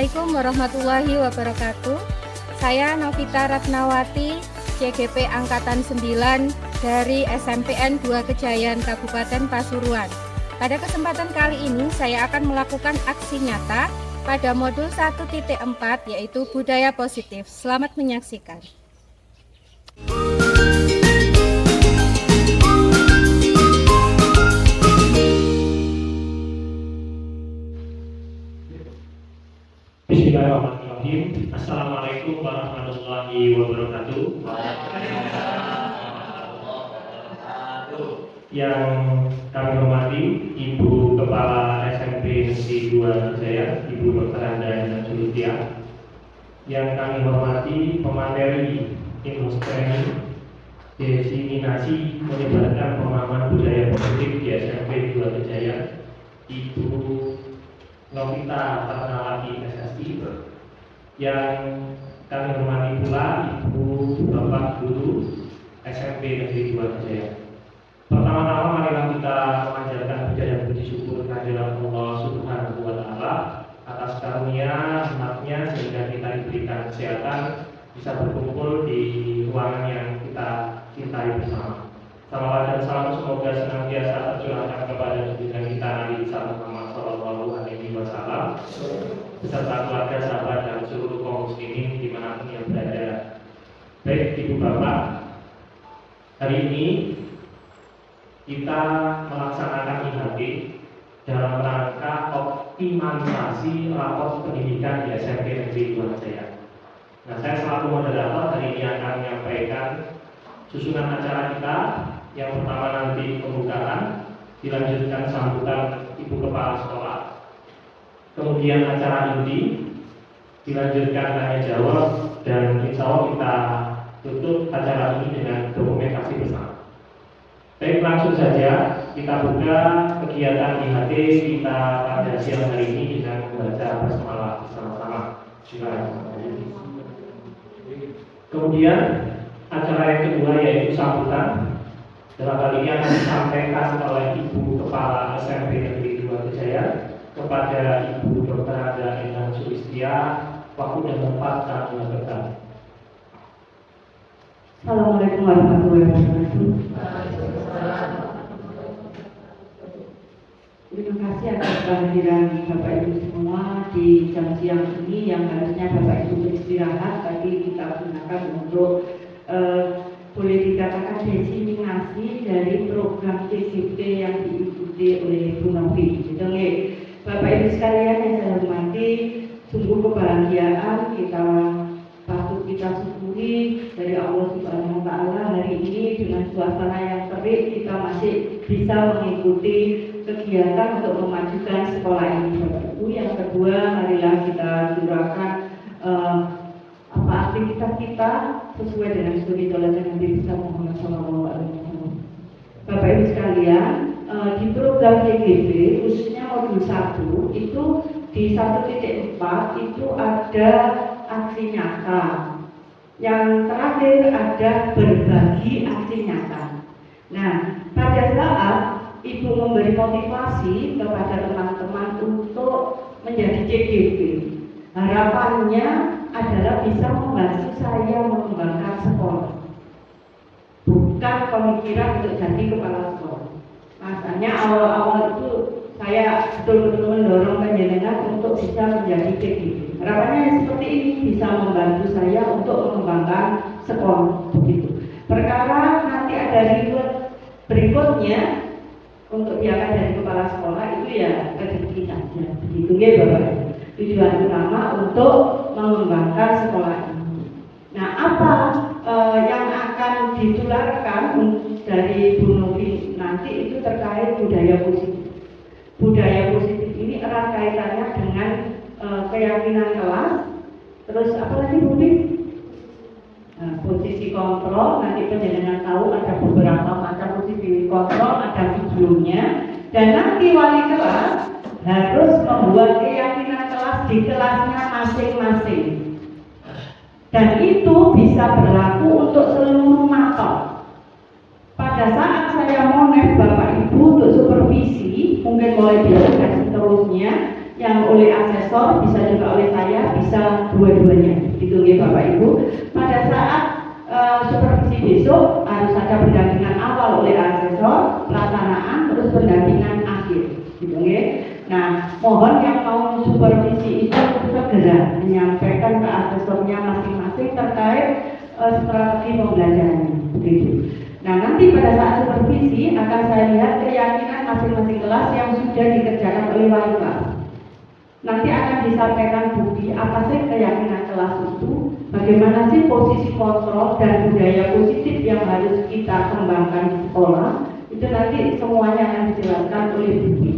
Assalamualaikum warahmatullahi wabarakatuh. Saya Novita Ratnawati, CGP Angkatan 9 dari SMPN 2 Kejayan Kabupaten Pasuruan. Pada kesempatan kali ini saya akan melakukan aksi nyata pada modul 1.4 yaitu budaya positif. Selamat menyaksikan. Bismillahirrahmanirrahim. Assalamualaikum warahmatullahi wabarakatuh. Yang kami hormati Ibu Kepala SMP Negeri 2 Kejayan, Ibu Dr. Anda Julitia. Yang kami hormati pemateri ilmu training diseminasi menyebarkan pemahaman budaya positif di SMP 2 Kejayan, Ibu Novita Ratnawati SSI. Yang kami hormati pula Ibu Bapak Guru SMP Negeri 2 Kejayan. Pertama-tama marilah kita memanjatkan puja dan puji syukur kehadirat Allah Subhanahu wa Ta'ala atas karunia rahmatnya sehingga kita diberikan kesehatan bisa berkumpul di ruangan yang kita cintai bersama. Salawat dan salam semoga senantiasa tercurahkan kepada junjungan kita Nabi Muhammad Sallallahu Alaihi Wasallam beserta keluarga, sahabat dan seluruh kaum muslimin dimanapun yang berada. Baik Ibu Bapak, hari ini kita melaksanakan IHT dalam rangka optimalisasi rapor pendidikan di SMP Negeri 2 Kejayan. Nah, saya selaku moderator hari ini akan menyampaikan susunan acara kita. Yang pertama nanti pembukaan, dilanjutkan sambutan Ibu Kepala Sekolah, kemudian acara inti, dilanjutkan tanya jawab, dan insya Allah kita tutup acara ini dengan dokumentasi bersama. Baik, langsung saja kita buka kegiatan IHT kita pada siang hari ini dengan membaca basmalah bersama-sama. Silakan. Kemudian acara yang kedua yaitu sambutan. Dalam hal ini akan disampaikan oleh Ibu Kepala SMP Negeri 2 Kejayan kepada Ibu Dr. Anda Endang Sulistia. Waktu dan tempat kami lakukan. Assalamualaikum warahmatullahi wabarakatuh. Terima kasih atas kehadiran Bapak Ibu semua di jam siang ini yang harusnya Bapak Ibu beristirahat, tapi kita gunakan untuk boleh dikatakan diseminasi dari program CGP yang diikuti oleh Bu Novi. Bapak Ibu sekalian yang saya hormati, sungguh kebahagiaan patut kita syukuri dari Allah Subhanahu wa Ta'ala hari ini dengan suasana yang terik kita masih bisa mengikuti kegiatan untuk memajukan sekolah ini, Bapak Ibu. Yang kedua, marilah kita curahkan aktivitas kita sesuai dengan studi teladan Nabi Muhammad SAW. Bapak Ibu sekalian, di program CGP khususnya modul 1 itu di 1.4 itu ada aksi nyata. Yang terakhir ada berbagi aksi nyata. Nah, pada saat Ibu memberi motivasi kepada teman-teman untuk menjadi CGP, harapannya adalah bisa membantu saya mengembangkan sekolah, bukan pemikiran untuk jadi kepala sekolah. Makanya awal-awal itu saya betul-betul mendorong panjenengan untuk bisa menjadi CGP. Harapannya seperti ini bisa membantu saya untuk mengembangkan sekolah begitu. Perkara nanti ada reward berikutnya untuk diangkat dari kepala sekolah itu ya rezeki saja begitu ya Bapak. Tujuan utama untuk mengembangkan sekolah ini. Nah, apa yang akan ditularkan dari Bu Novi nanti itu terkait budaya positif. Budaya positif ini erat kaitannya dengan keyakinan kelas. Terus apa lagi Bu Novi? Posisi kontrol, nanti penjenengan tahu ada beberapa macam posisi kontrol, ada videonya, dan nanti wali kelas harus membuat keyakinan kelas di kelasnya masing-masing. Dan itu bisa berlaku untuk seluruh mata. Pada saat saya monet Bapak Ibu untuk supervisi, mungkin mulai besok dan seterusnya, yang oleh asesor, bisa juga oleh saya, bisa dua-duanya. Gitu ya Bapak Ibu. Pada saat supervisi besok harus ada pendampingan awal oleh asesor, pelaksanaan, terus pendampingan akhir. Gitu ya. Nah, mohon yang mau supervisi itu segera menyampaikan ke asesornya masing-masing terkait strategi pembelajarannya. Begitu. Nah, nanti pada saat supervisi akan saya lihat keyakinan masing-masing kelas yang sudah dikerjakan oleh wali kelas. Nanti akan disampaikan bukti apa sih keyakinan kelas itu, bagaimana sih posisi kontrol dan budaya positif yang harus kita kembangkan di sekolah. Itu nanti semuanya akan dijelaskan oleh bukti.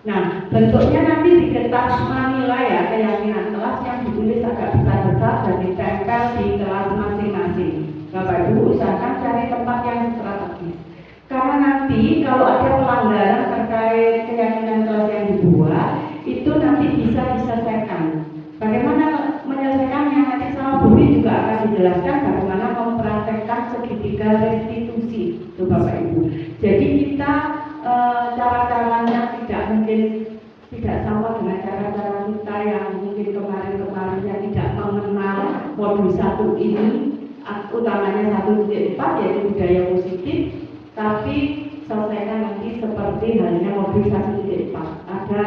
Nah, bentuknya nanti di kertas manila ya, keyakinan kelas yang ditulis agak besar-besar dan ditempel di kelas masing-masing. Bapak Ibu usahakan cari tempat yang strategis. Karena nanti kalau ada pelanggaran terkait keyakinan kelas yang dibuat, itu nanti bisa diselesaikan. Bagaimana menyelesaikannya nanti sama Bu juga akan dijelaskan bagaimana mempraktekkan segitiga restitusi, tuh Bapak Ibu. Jadi kita cara-caranya tidak sama dengan cara-cara kita yang mungkin kemarin-kemarin yang tidak mengenal modul 1 ini, utamanya 1.4 yaitu budaya positif, tapi selesaikan nanti seperti halnya modul 1.4 ada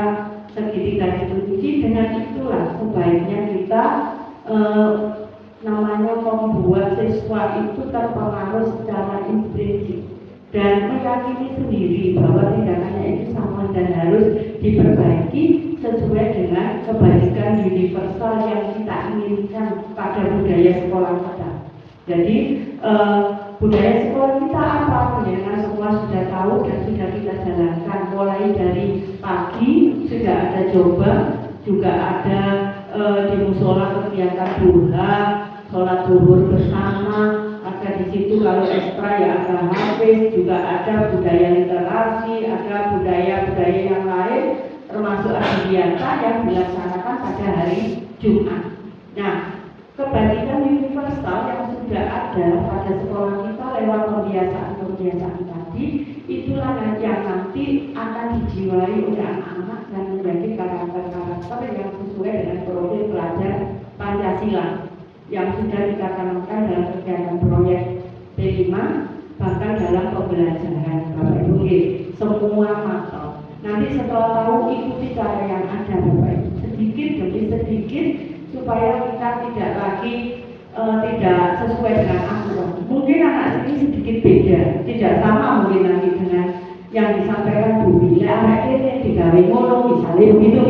segitiga restitusi. Dengan itulah sebaiknya kita namanya membuat siswa itu terpengaruh secara intrinsik dan meyakini sendiri bahwa tindakannya itu sama dan harus diperbaiki sesuai dengan kebaikan universal yang kita inginkan pada budaya sekolah kita. Jadi budaya sekolah kita apa? Dengan semua sudah tahu dan sudah kita jalankan, mulai dari pagi sudah ada coba, juga ada di musola kegiatan duha, sholat zuhur bersama. Ada di situ kalau ekstra ya ada hafiz, juga ada budaya literasi, ada budaya-budaya yang lain, termasuk adiwiyata yang dilaksanakan pada hari Jumat. Nah, kebaikan universal yang sudah ada pada sekolah kita lewat pembiasaan tadi, itulah yang nanti akan dijiwai oleh anak-anak dan menjadi karakter-karakter yang sesuai dengan profil pelajar Pancasila yang sudah kita tanamkan dalam kegiatan proyek P5, bahkan dalam pembelajaran Bapak Ibu semua mata. Nanti setelah tahu ikuti cara yang ada Bapak Ibu, sedikit demi sedikit supaya kita tidak lagi tidak sesuai dengan aturan. Mungkin anak ini sedikit beda, tidak sama mungkin nanti dengan yang disampaikan Bu Bila, anak ini digawe ngono misalnya begitu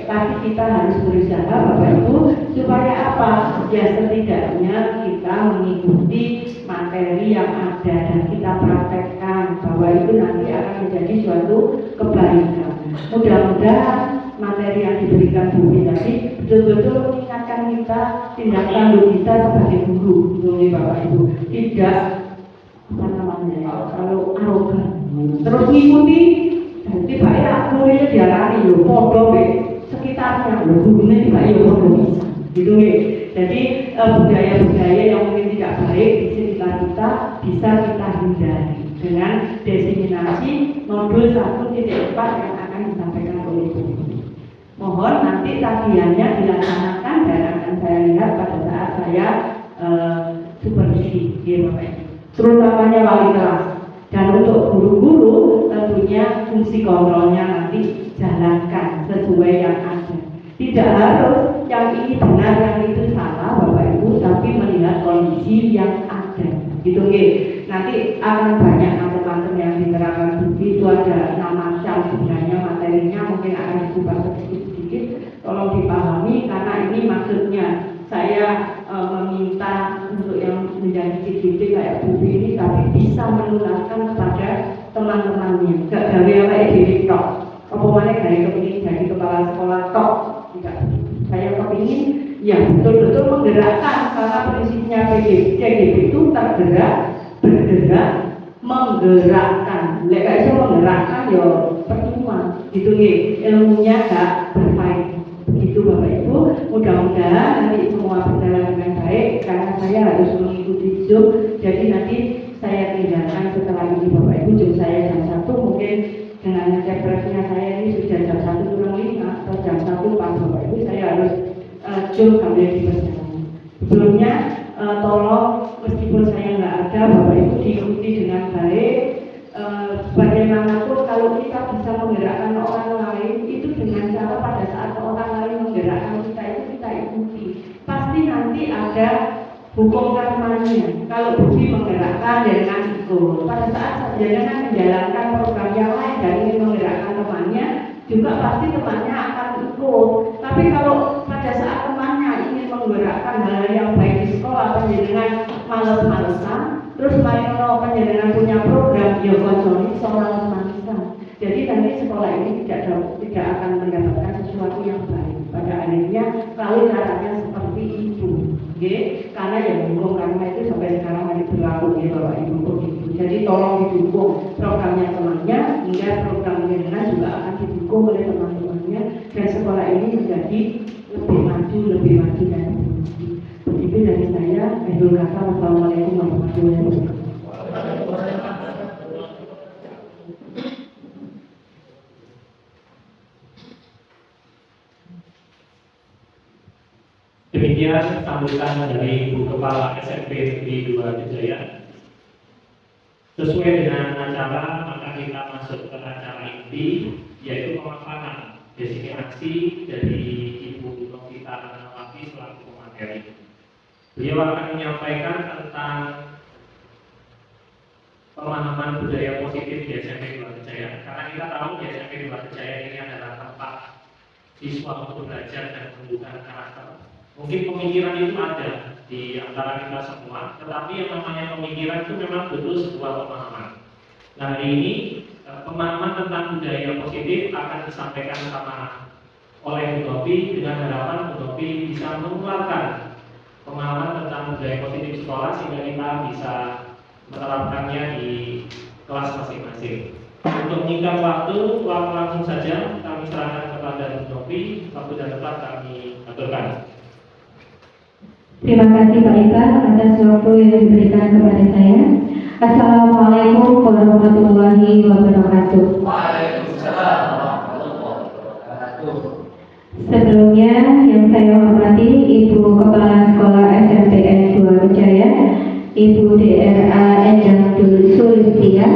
tapi kita harus berusaha Bapak Ibu supaya apa? Ya setidaknya kita mengikuti materi yang ada dan kita praktekkan bahwa itu nanti akan menjadi suatu kebaikan. Mudah-mudahan materi yang diberikan Bu Bila tadi betul-betul mengingatkan kita tindak tanduk kita sebagai guru, betul Bapak Ibu. Tidak apa namanya kalau arogan terus ngikuti nanti Pak ya muridnya diarani loh podo sekitarnya loh gurunya Pak ya podo bisa gitu nih. Jadi budaya-budaya yang mungkin tidak baik di sekitar kita bisa kita hindari dengan diseminasi modul 1.4 yang akan disampaikan oleh Bu. Mohon nanti tagihannya dilaksanakan dan akan saya lihat pada saat saya supervisi di Bapak, terutamanya wali kelas. Dan untuk guru-guru tentunya fungsi kontrolnya nanti jalankan sesuai yang ada. Tidak harus yang ini benar, yang itu salah Bapak Ibu, tapi melihat kondisi yang ada. Gitu nanti akan banyak macam-macam yang diterangkan bukti itu ada 6 macam sebenarnya materinya mungkin akan diubah sedikit-sedikit. Tolong dipahami karena ini maksudnya saya meminta untuk yang menjadi CGT kayak Bu ini tapi bisa menularkan kepada teman-temannya. Gak gawe apa diri tok. Apa mana gawe kepingin jadi kepala sekolah tok. Tidak. Saya kepingin ya betul-betul menggerakkan karena prinsipnya CGT itu bergerak, menggerakkan. Lek iso menggerakkan ya percuma. Gitu ilmunya gak berfaedah. Begitu Bapak Ibu, mudah-mudahan nanti semua berjalan dengan baik karena saya harus mengikuti Zoom. Jadi nanti saya tinggalkan setelah ini Bapak Ibu, Zoom saya jam 1 mungkin dengan cepresnya saya ini sudah jam 1:05 atau jam 1 satu pas Bapak Ibu saya harus jauh ambil di perjalanan. Sebelumnya tolong meskipun saya nggak ada, Bapak Ibu diikuti dengan baik. Bagaimanapun kalau kita bisa menggerakkan orang lain itu dengan cara pada saat orang lain menggerakkan kita itu kita ikuti. Pasti nanti ada hukum karmanya. Kalau Budi menggerakkan jangan ikut. Pada saat jangan menjalankan program yang lain dan ingin menggerakkan temannya, juga pasti temannya akan ikut. Tapi kalau pada saat temannya ingin menggerakkan hal yang baik di sekolah, penjenengan males-malesan, terus main penjenengan punya program ya konsoli seorang malesan. Jadi nanti sekolah ini tidak akan mendapatkan sesuatu yang baik. Pada akhirnya kalau caranya seperti itu, karena yang hukum karma itu sampai sekarang masih berlaku ya Bapak Ibu begitu. Jadi tolong didukung programnya temannya, hingga program jenengan juga akan didukung oleh teman-temannya dan sekolah ini menjadi lebih maju dan lebih maju. Begitu dari saya. Assalamualaikum warahmatullahi wabarakatuh. Demikian sambutan dari Ibu Kepala SMP Negeri 2 Kejaya. Sesuai dengan acara, maka kita masuk ke acara inti, yaitu pemaparan destinasi dari Ibu Novita Ranawati selaku pemateri. Beliau akan menyampaikan tentang pemahaman budaya positif di SMP 2 Kejaya. Karena kita tahu di SMP 2 Kejaya ini adalah tempat siswa untuk belajar dan menumbuhkan karakter. Mungkin pemikiran itu ada di antara kita semua, tetapi yang namanya pemikiran itu memang betul sebuah pemahaman. Nah, hari ini pemahaman tentang budaya positif akan disampaikan oleh Bu Novi dengan harapan Bu Novi bisa mengeluarkan pemahaman tentang budaya positif sekolah sehingga kita bisa menerapkannya di kelas masing-masing. Untuk menyingkat waktu langsung saja kami serahkan kepada Bu Novi. Waktu dan tempat kami aturkan. Terima kasih Pak Iqbal atas waktu yang diberikan kepada saya. Assalamualaikum warahmatullahi wabarakatuh. Waalaikumsalam warahmatullahi wabarakatuh. Sebelumnya yang saya hormati Ibu Kepala Sekolah SMPN 2 Kejaya, Ibu DRA Endang Sulistia,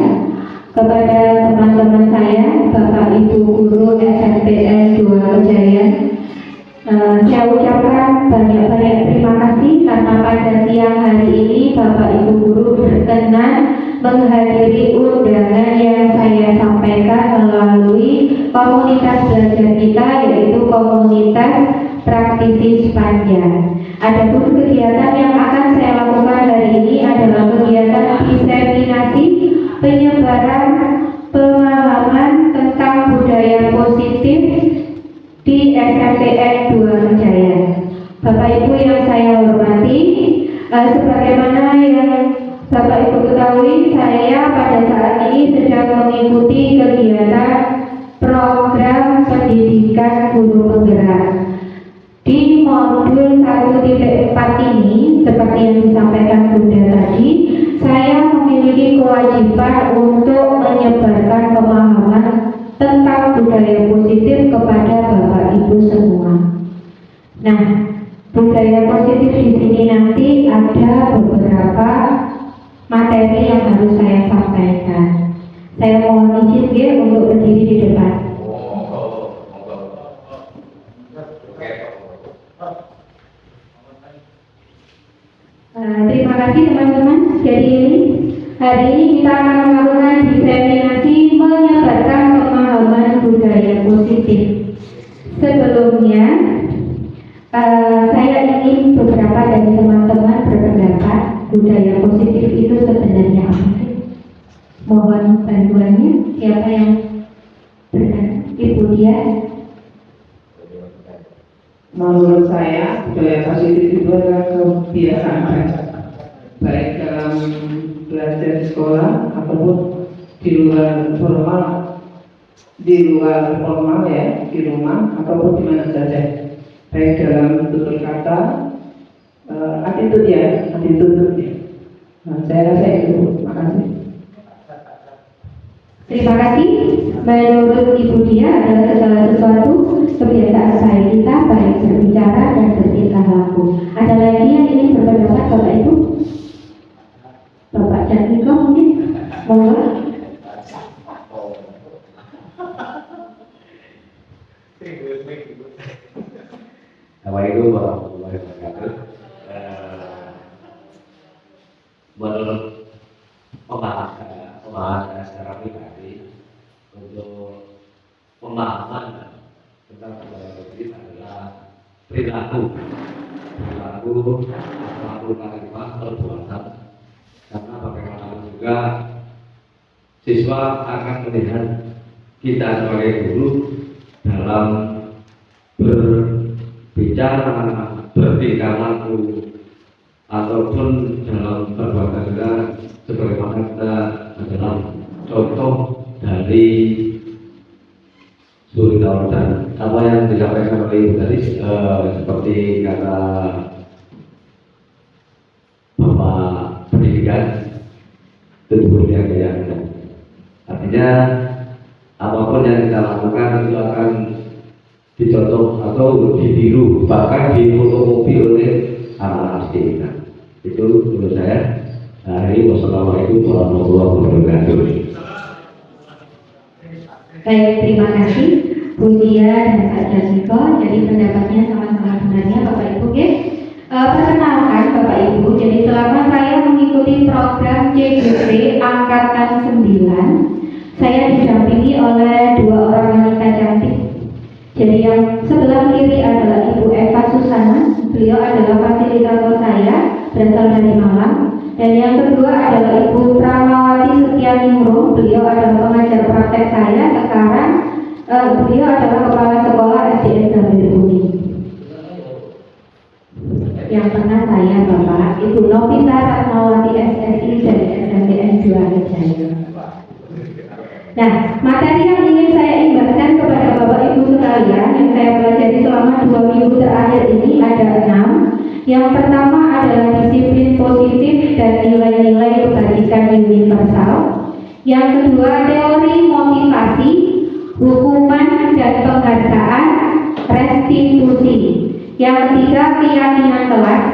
kepada teman-teman saya, Bapak Ibu Guru SMPN 2 Kejaya, saya ucapkan banyak-banyak terima kasih karena pada siang hari ini Bapak Ibu Guru berkenan menghadiri undangan yang saya sampaikan melalui komunitas belajar kita, yaitu komunitas praktisi Spanja. Adapun kegiatan yang akan saya lakukan hari ini adalah kegiatan diseminasi penyebaran pemahaman tentang budaya positif di SMPN 2 Kejaya. Bapak Ibu yang saya hormati, sebagaimana yang Bapak Ibu ketahui, saya pada saat ini sedang mengikuti kegiatan program pendidikan guru penggerak. Di modul 1.4 ini, seperti yang disampaikan Bunda tadi, saya memiliki kewajiban untuk menyebarkan pemahaman tentang budaya positif kepada Bapak Ibu semua. Nah, budaya positif di sini nanti ada beberapa materi yang harus saya sampaikan. Saya mohon izin untuk berdiri di depan. Terima kasih teman-teman. Jadi hari ini kita akan melakukan diseminasi menyebarkan pemahaman budaya positif. Sebelumnya, saya ingin beberapa dari teman-teman berpendapat budaya positif itu sebenarnya apa sih? Mohon bantuannya. Siapa yang bertanya? Ibu dia. Menurut saya, budaya positif itu adalah kebiasaan belajar, baik dalam belajar di sekolah ataupun di luar formal ya, di rumah ataupun di mana saja, baik dalam tutur kata, attitude ya. Nah, saya rasa itu. Terima kasih. Terima kasih. Menurut Ibu dia adalah segala sesuatu kebiasaan baik kita, baik berbicara dan bertingkah laku. Ada lagi yang ingin berpendapat Bapak Ibu? Bapak dan Niko mungkin? Monggo. Assalamualaikum warahmatullahi wabarakatuh. Menurut pemahaman secara pribadi, untuk pemahaman tentang budaya Bugis adalah perilaku kalimat perbuatan, karena bagaimanapun juga siswa akan melihat kita sebagai guru dalam berbicara, bertingkah laku, ataupun dalam perbuatan kita sebagaimana kita adalah contoh dari suri teladan. Apa yang disampaikan oleh Ibu tadi seperti kata Bapak Pendidikan, tentu yang artinya apapun yang kita lakukan itu akan dicontoh atau ditiru, bahkan difotokopi oleh anak-anak kita. Itu menurut saya. Wassalamualaikum warahmatullahi wabarakatuh. Baik, terima kasih Bu Tia dan Pak Jasiko. Jadi pendapatnya sama-sama benarnya Bapak Ibu. Perkenalkan Bapak Ibu, jadi selama saya mengikuti program CGP Angkatan 9, saya didampingi oleh 2 orang wanita cantik. Jadi yang sebelah kiri adalah Ibu Eva Susana, beliau adalah fasilitator saya, berasal dari Malang. Dan yang kedua adalah Ibu Pramawati Setianingrum, beliau adalah pengajar praktek saya sekarang. Beliau adalah kepala sekolah SDN Gambir Bumi. Yang tengah saya Bapak Ibu Novita Ratnawati SSI dari SMPN 2 Kejaya. Nah, materi yang ingin saya imbaskan kepada Bapak Ibu sekalian yang saya pelajari selama 2 minggu terakhir ini ada 6. Yang pertama adalah disiplin positif dan nilai-nilai kebajikan universal. Yang kedua teori motivasi, hukuman dan penghargaan, restitusi. Yang ketiga keyakinan kelas.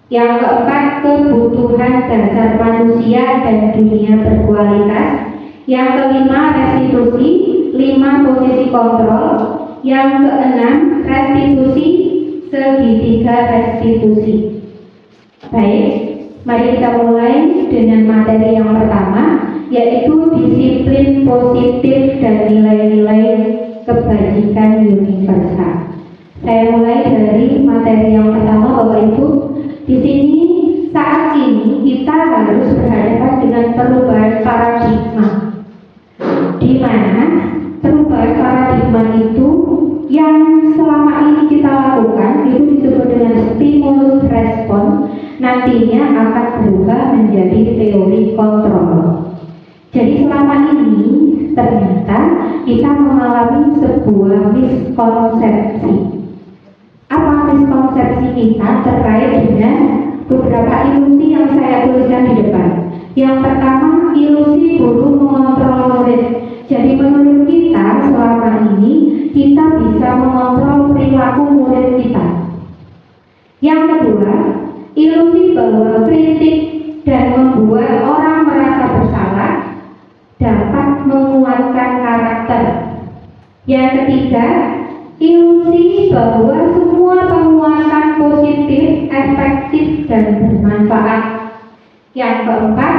Yang keempat kebutuhan dasar manusia dan dunia berkualitas. Yang kelima restitusi, 5 posisi kontrol. Yang keenam restitusi, segitiga restitusi. Baik, mari kita mulai dengan materi yang pertama, yaitu disiplin positif dan nilai-nilai kebajikan universal. Saya mulai dari materi yang pertama, Bapak Ibu. Di sini saat ini kita harus berhadapan dengan perubahan paradigma, di mana perubahan paradigma itu yang selama ini kita lakukan itu disebut dengan stimulus respon, nantinya akan berubah menjadi teori kontrol. Jadi selama ini ternyata kita mengalami sebuah miskonsepsi. Apa miskonsepsi kita terkait dengan beberapa ilusi yang saya tuliskan di depan? Yang pertama, ilusi guru mengontrol murid. Jadi menurut kita selama ini kita bisa mengontrol perilaku murid kita. Yang kedua, ilusi bahwa kritik dan membuat orang merasa bersalah dapat menguatkan karakter. Yang ketiga, ilusi bahwa semua penguatan positif, efektif dan bermanfaat. Yang keempat,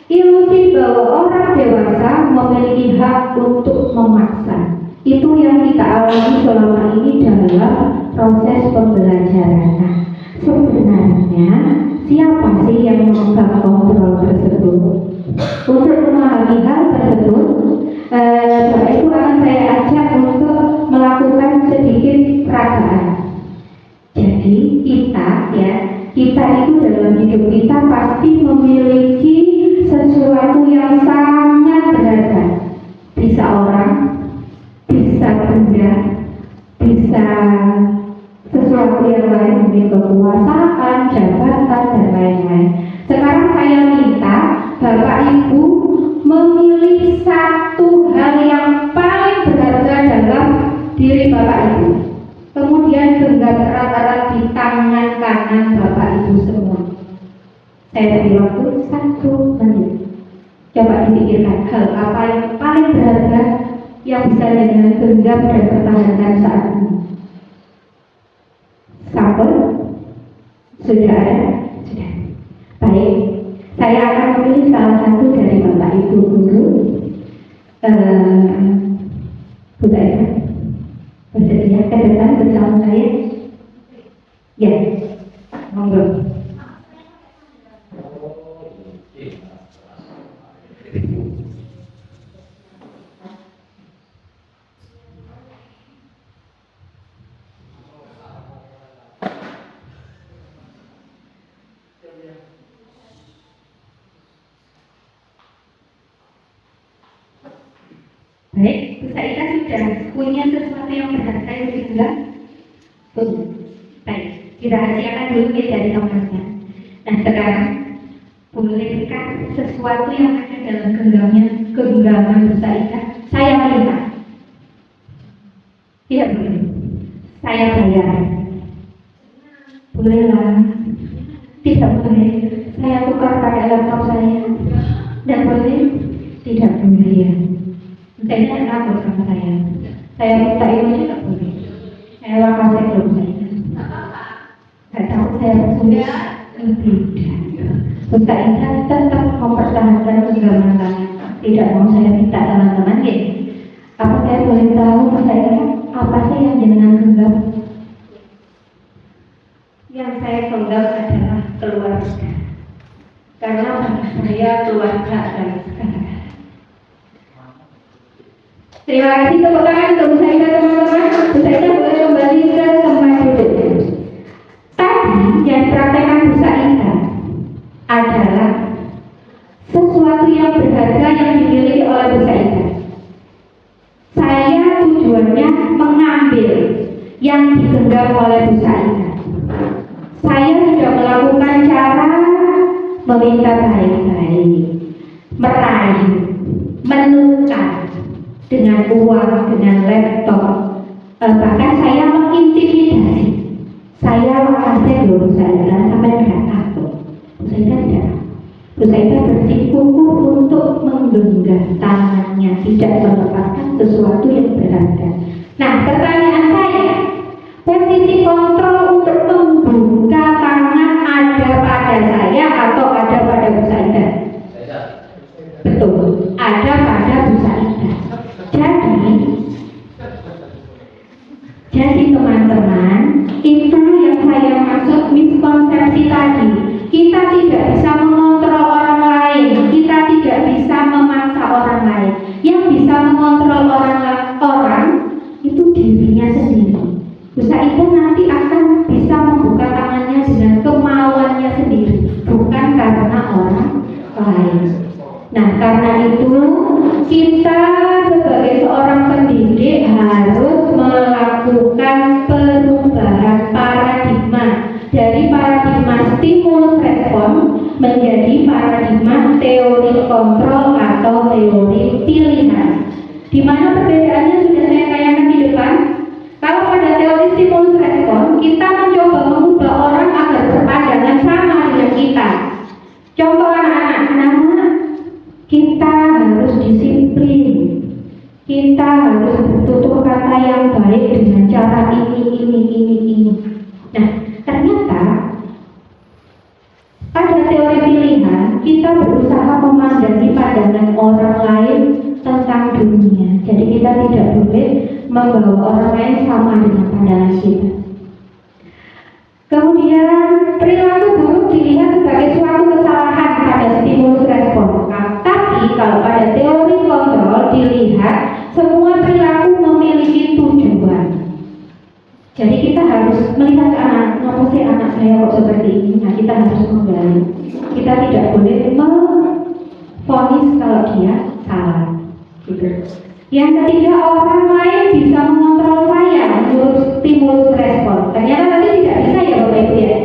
ilusi bahwa orang dewasa memiliki hak untuk memaksa. Itu yang kita alami selama ini dalam proses pembelajaran. Nah, sebenarnya siapa sih yang memegang kontrol tersebut? Untuk memahami hal tersebut, Bapak Ibu akan saya ajak untuk melakukan sedikit peragaan. Jadi kita itu dalam hidup kita pasti memiliki sesuatu yang sangat berharga. Bisa orang, bisa benda, bisa sesuatu yang lain, mungkin kekuasaan, jabatan dan lain-lain. Sekarang saya minta Bapak Ibu memilih satu hal yang paling berharga dalam diri Bapak Ibu. Kemudian genggam erat-erat di tangan kanan Bapak Ibu semua. Saya beri waktu 1 menit. Coba dipikirkan hal apa yang paling berharga yang bisa dengan genggam dan pertahankan saat ini. Sabar? Sudah ada? Sudah. Baik, saya akan memilih salah satu dari Bapak Ibu guru. Bu Taira, bersedia ke depan bersama saya? Ya, monggo. Baik, Bu Saida sudah punya sesuatu yang berharga yang digenggam? Punya. Baik, dirahasiakan dulu ya dari nomornya. Nah sekarang, bolehkah sesuatu yang ada dalam genggaman Bu Saida saya melihat? Tidak boleh. Saya bayar. Bolehlah. Tidak boleh. Saya tukar pakai laptop saya. Tidak boleh. Tidak boleh ya. Saya takut sama saya. Saya minta ini tidak boleh. Saya wakil saya belum saya. Saya takut saya sudah tidak. Ustaz Ida tetap mempertahankan genggaman kami. Tidak mau saya minta teman-teman ya. Apa saya boleh tahu Ustaz Ida apa sih yang jenengan genggam? Yang saya genggam adalah keluarga. Karena bagi saya keluarga adalah segala. Terima kasih tepuk tangan untuk Bu Saida teman-teman. Bu Saida boleh kembali ke tempat duduk. Tadi yang dipraktekkan Bu Saida adalah sesuatu yang berharga yang dimiliki oleh Bu Saida. Saya tujuannya mengambil yang digenggam oleh Bu Saida. Saya sudah melakukan cara meminta baik-baik, merayu, menukar dengan uang, dengan laptop, bahkan saya mengintimidasi. Saya makasih dulu saya sampai tidak takut. Saya tidak. Saya bersikukuh untuk menggenggam tangannya, tidak melepaskan sesuatu yang berharga. Nah, pertanyaan saya, posisi kontrol untuk membuka tangan ada pada saya atau ada pada Bu Saida? Betul, ada pada Bu Saida. Jadi teman-teman, itu yang saya maksud miskonsepsi tadi. Kita tidak bisa mengontrol orang lain, kita tidak bisa memaksa orang lain. Yang bisa mengontrol orang itu dirinya sendiri. Bu Saida nanti akan bisa membuka tangannya dengan kemauannya sendiri, bukan karena orang lain. Nah, karena itu kita sebagai seorang pendidik harus melakukan perubahan paradigma dari paradigma stimulus respon menjadi paradigma teori kontrol atau teori pilihan. Di mana perbedaannya sudah saya tayangkan di depan. Kalau pada teori stimulus respon, kita mencoba mengubah orang agar berpandangan sama dengan kita. Contoh anak-anak, kita harus disiplin. Kita harus bertutur kata yang baik dengan cara ini. Nah, ternyata pada teori pilihan kita berusaha memandangi pandangan orang lain tentang dunia. Jadi kita tidak boleh membawa orang lain sama dengan pandangan kita. Kemudian perilaku buruk dilihat sebagai suatu kesalahan pada stimulus respon. Tapi kalau pada teori kontrol dilihat semua perilaku memiliki tujuan. Jadi kita harus melihat ke anak, kenapa sih anak saya kok seperti ini? Nah, kita harus menggali. Kita tidak boleh memvonis kalau dia salah. Gitu. Yang ketiga, orang lain bisa mengontrol saya menurut stimulus respon. Ternyata tadi tidak bisa ya Bapak Ibu ya.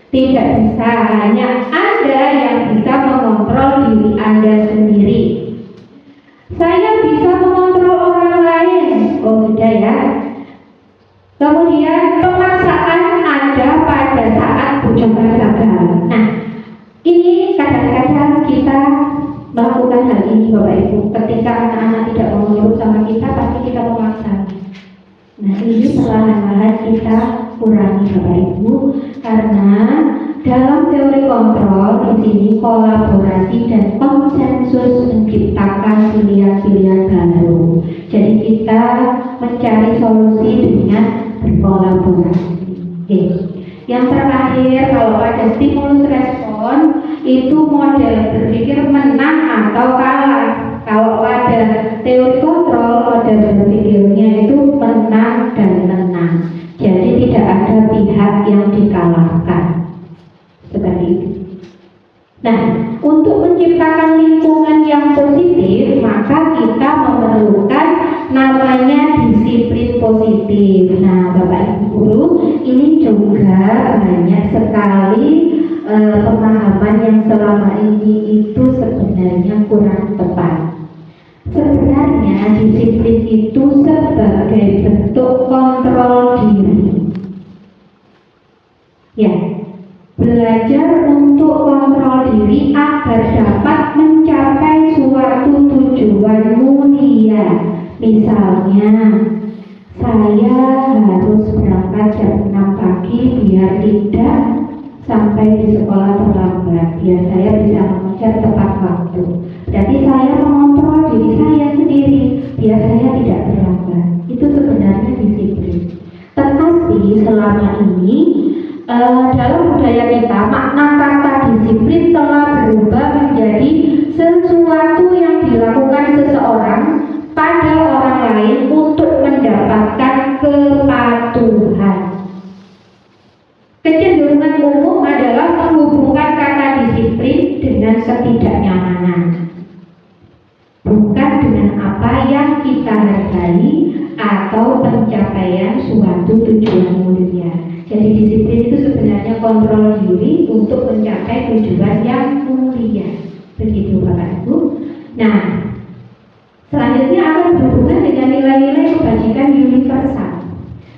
Tidak bisa, hanya Anda yang bisa mengontrol diri Anda sendiri. Saya bisa mengontrol orang lain. Oh sudah ya. ketika anak-anak tidak mau nurut sama kita, pasti kita memaksa. Nah, ini perlahan-lahan kita kurangi Bapak Ibu, karena dalam teori kontrol di sini kolaborasi dan konsensus menciptakan pilihan-pilihan baru. Jadi kita mencari solusi dengan berkolaborasi. Oke. Yang terakhir, kalau ada stimulus respon itu model berpikir menang atau kalah. Kalau ada teori kontrol, model berpikirnya itu menang dan tenang. Jadi tidak ada pihak yang dikalahkan. Seperti itu. Nah, untuk menciptakan lingkungan yang positif, maka kita memerlukan namanya disiplin positif. Nah, Bapak Ibu Guru, ini juga banyak sekali pemahaman yang selama ini itu sebenarnya kurang tepat. Sebenarnya disiplin itu sebagai bentuk kontrol diri. Ya, belajar untuk kontrol diri agar dapat mencapai suatu tujuan mulia. Misalnya, saya harus berangkat jam 6 pagi biar tidak sampai di sekolah terlambat, biar saya bisa mengejar tepat waktu. Jadi saya mengontrol diri saya sendiri biar saya tidak terlambat. Itu sebenarnya disiplin. Tetapi selama ini dalam budaya kita, makna kata disiplin telah berubah menjadi sesuatu yang dilakukan seseorang pada orang lain untuk mendapatkan kepatuhan. Kecenderungan umum adalah menghubungkan kata disiplin dengan ketidaknyamanan, bukan dengan apa yang kita hargai atau pencapaian suatu tujuan mulia. Jadi disiplin itu sebenarnya kontrol diri untuk mencapai tujuan yang mulia. Begitu Bapak Ibu. Nah, selanjutnya akan berhubungan dengan nilai-nilai kebajikan universal.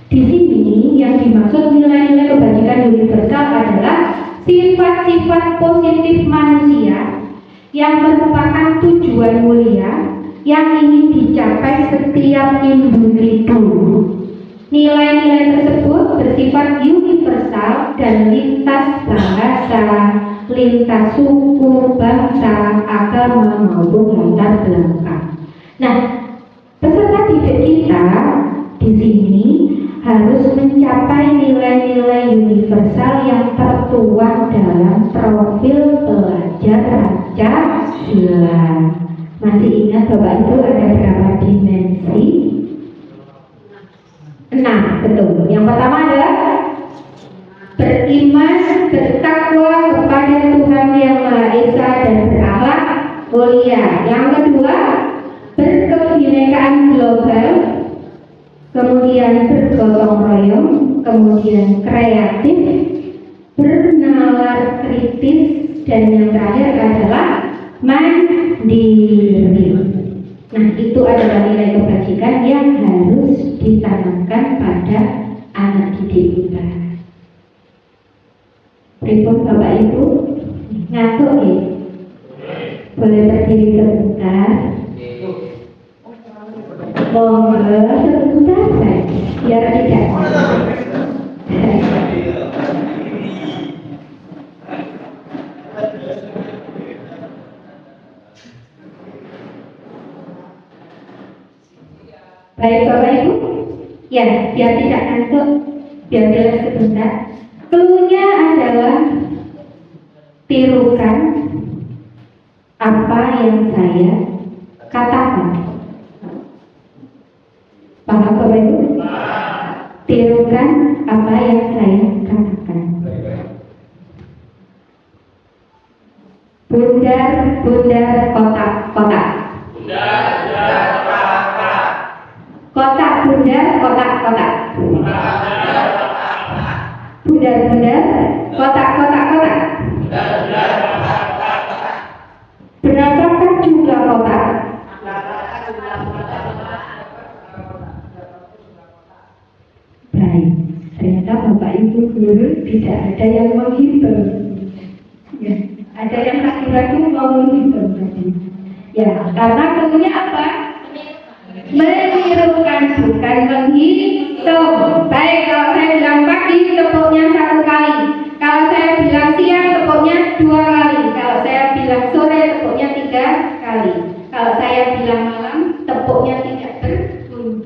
Di sini yang dimaksud nilai-nilai kebajikan universal adalah sifat-sifat positif manusia yang merupakan tujuan mulia yang ingin dicapai setiap individu. Nilai-nilai tersebut bersifat universal dan lintas bahasa, lintas suku, bangsa, agama maupun latar belakang. Nah, peserta didik kita di sini harus mencapai nilai-nilai universal yang tertuang dalam profil pelajar Pancasila. Masih ingat Bapak Ibu ada berapa dimensi? 6, betul. Yang pertama adalah beriman, bertakwa kepada Tuhan Yang Maha Esa dan berakhlak mulia. Yang kedua, berkebinekaan global, kemudian bergotong royong, kemudian kreatif, bernalar kritis, dan yang terakhir adalah mandiri. Nah, itu adalah nilai kebajikan yang harus ditanamkan pada anak didik kita. Pripun Bapak Ibu? Ngantuk ya? Boleh berdiri sebentar. Monggo sebentar saja, biar tidak. Baik Bapak Ibu, ya biar tidak ngantuk, biar jelas sebentar. Cluenya adalah tirukan apa yang saya katakan. Paham Bapak Ibu? Tirukan apa yang saya katakan. Bundar kotak-kotak. Kotak bundar kotak-kotak. Bundar-bundar kotak-kotak-kotak. Berapakah jumlah kotak? Baik, ternyata Bapak Ibu guru tidak ada yang menghitung. Ya, ada yang ragu-ragu mau menghitung tadi. Ya, Karena cluenya apa? Menirukan, bukan menghitung. Baik, kalau saya bilang pagi, tepuknya 1 kali. Kalau saya bilang siang, tepuknya 2 kali. Kalau saya bilang sore, tepuknya 3 kali. Kalau saya bilang malam, tepuknya tidak berbunyi.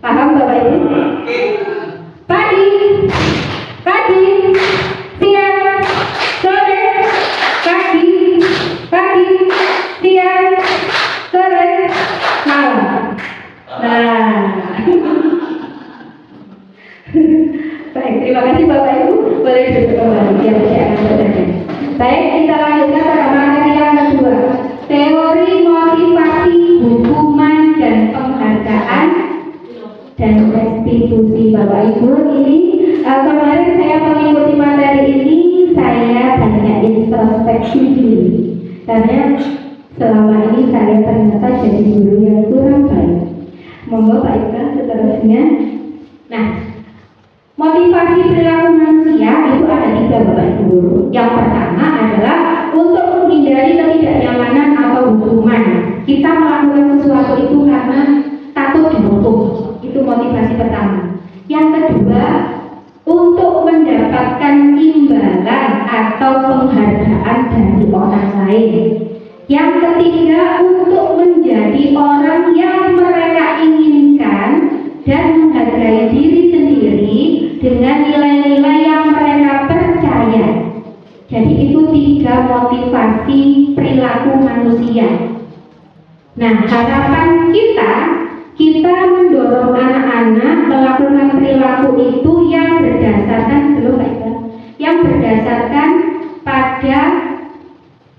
Paham Bapak Ibu? Pagi, pagi, siang, sore, pagi, pagi, siang, sore, malam. Nah, baik, terima kasih Bapak Ibu. Boleh duduk kembali, biar saya akan bertanya. Baik, kita lanjutkan pada materi yang kedua. Teori motivasi, hukuman, dan penghargaan dan restitusi. Bapak Ibu, ini kemarin saya mengikuti materi ini, saya banyak introspeksi diri. Karena selama ini saya ternyata jadi guru yang kurang baik. Monggo Pak Iqbal seterusnya. Nah, motivasi perilaku manusia itu ada 3 Bapak Ibu. Yang pertama adalah untuk menghindari ketidaknyamanan atau hukuman. Kita melakukan sesuatu itu karena takut dihukum. Itu motivasi pertama. Yang kedua, untuk mendapatkan imbalan atau penghargaan dari orang lain. Yang ketiga, untuk menjadi orang yang mereka inginkan dan menghargai diri sendiri dengan nilai-nilai yang mereka percaya. Jadi itu 3 motivasi perilaku manusia. Nah, harapan kita mendorong anak-anak melakukan perilaku itu yang berdasarkan pada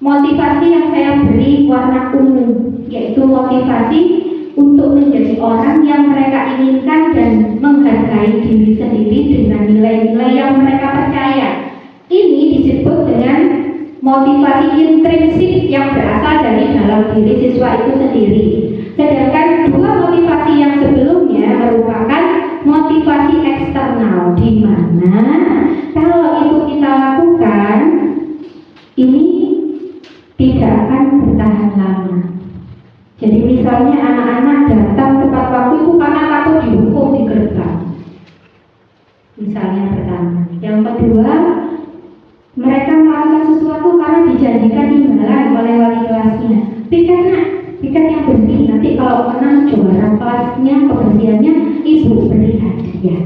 motivasi yang saya beri warna ungu, yaitu motivasi untuk menjadi orang yang mereka inginkan dan menghargai diri sendiri dengan nilai-nilai yang mereka percaya. Ini disebut dengan motivasi intrinsik yang berasal dari dalam diri siswa itu sendiri. Sedangkan 2 motivasi yang sebelumnya merupakan motivasi eksternal, di mana kalau itu kita lakukan, ini tidak akan bertahan lama. Jadi misalnya anak-anak datang tepat waktu itu karena takut dihukum di gerbang. Misalnya pertama. Yang kedua, mereka melakukan sesuatu karena dijanjikan imbalan oleh wali kelasnya. Pikat yang bersih, nanti kalau menang juara kelasnya, kebersihannya ibu beri hadiah.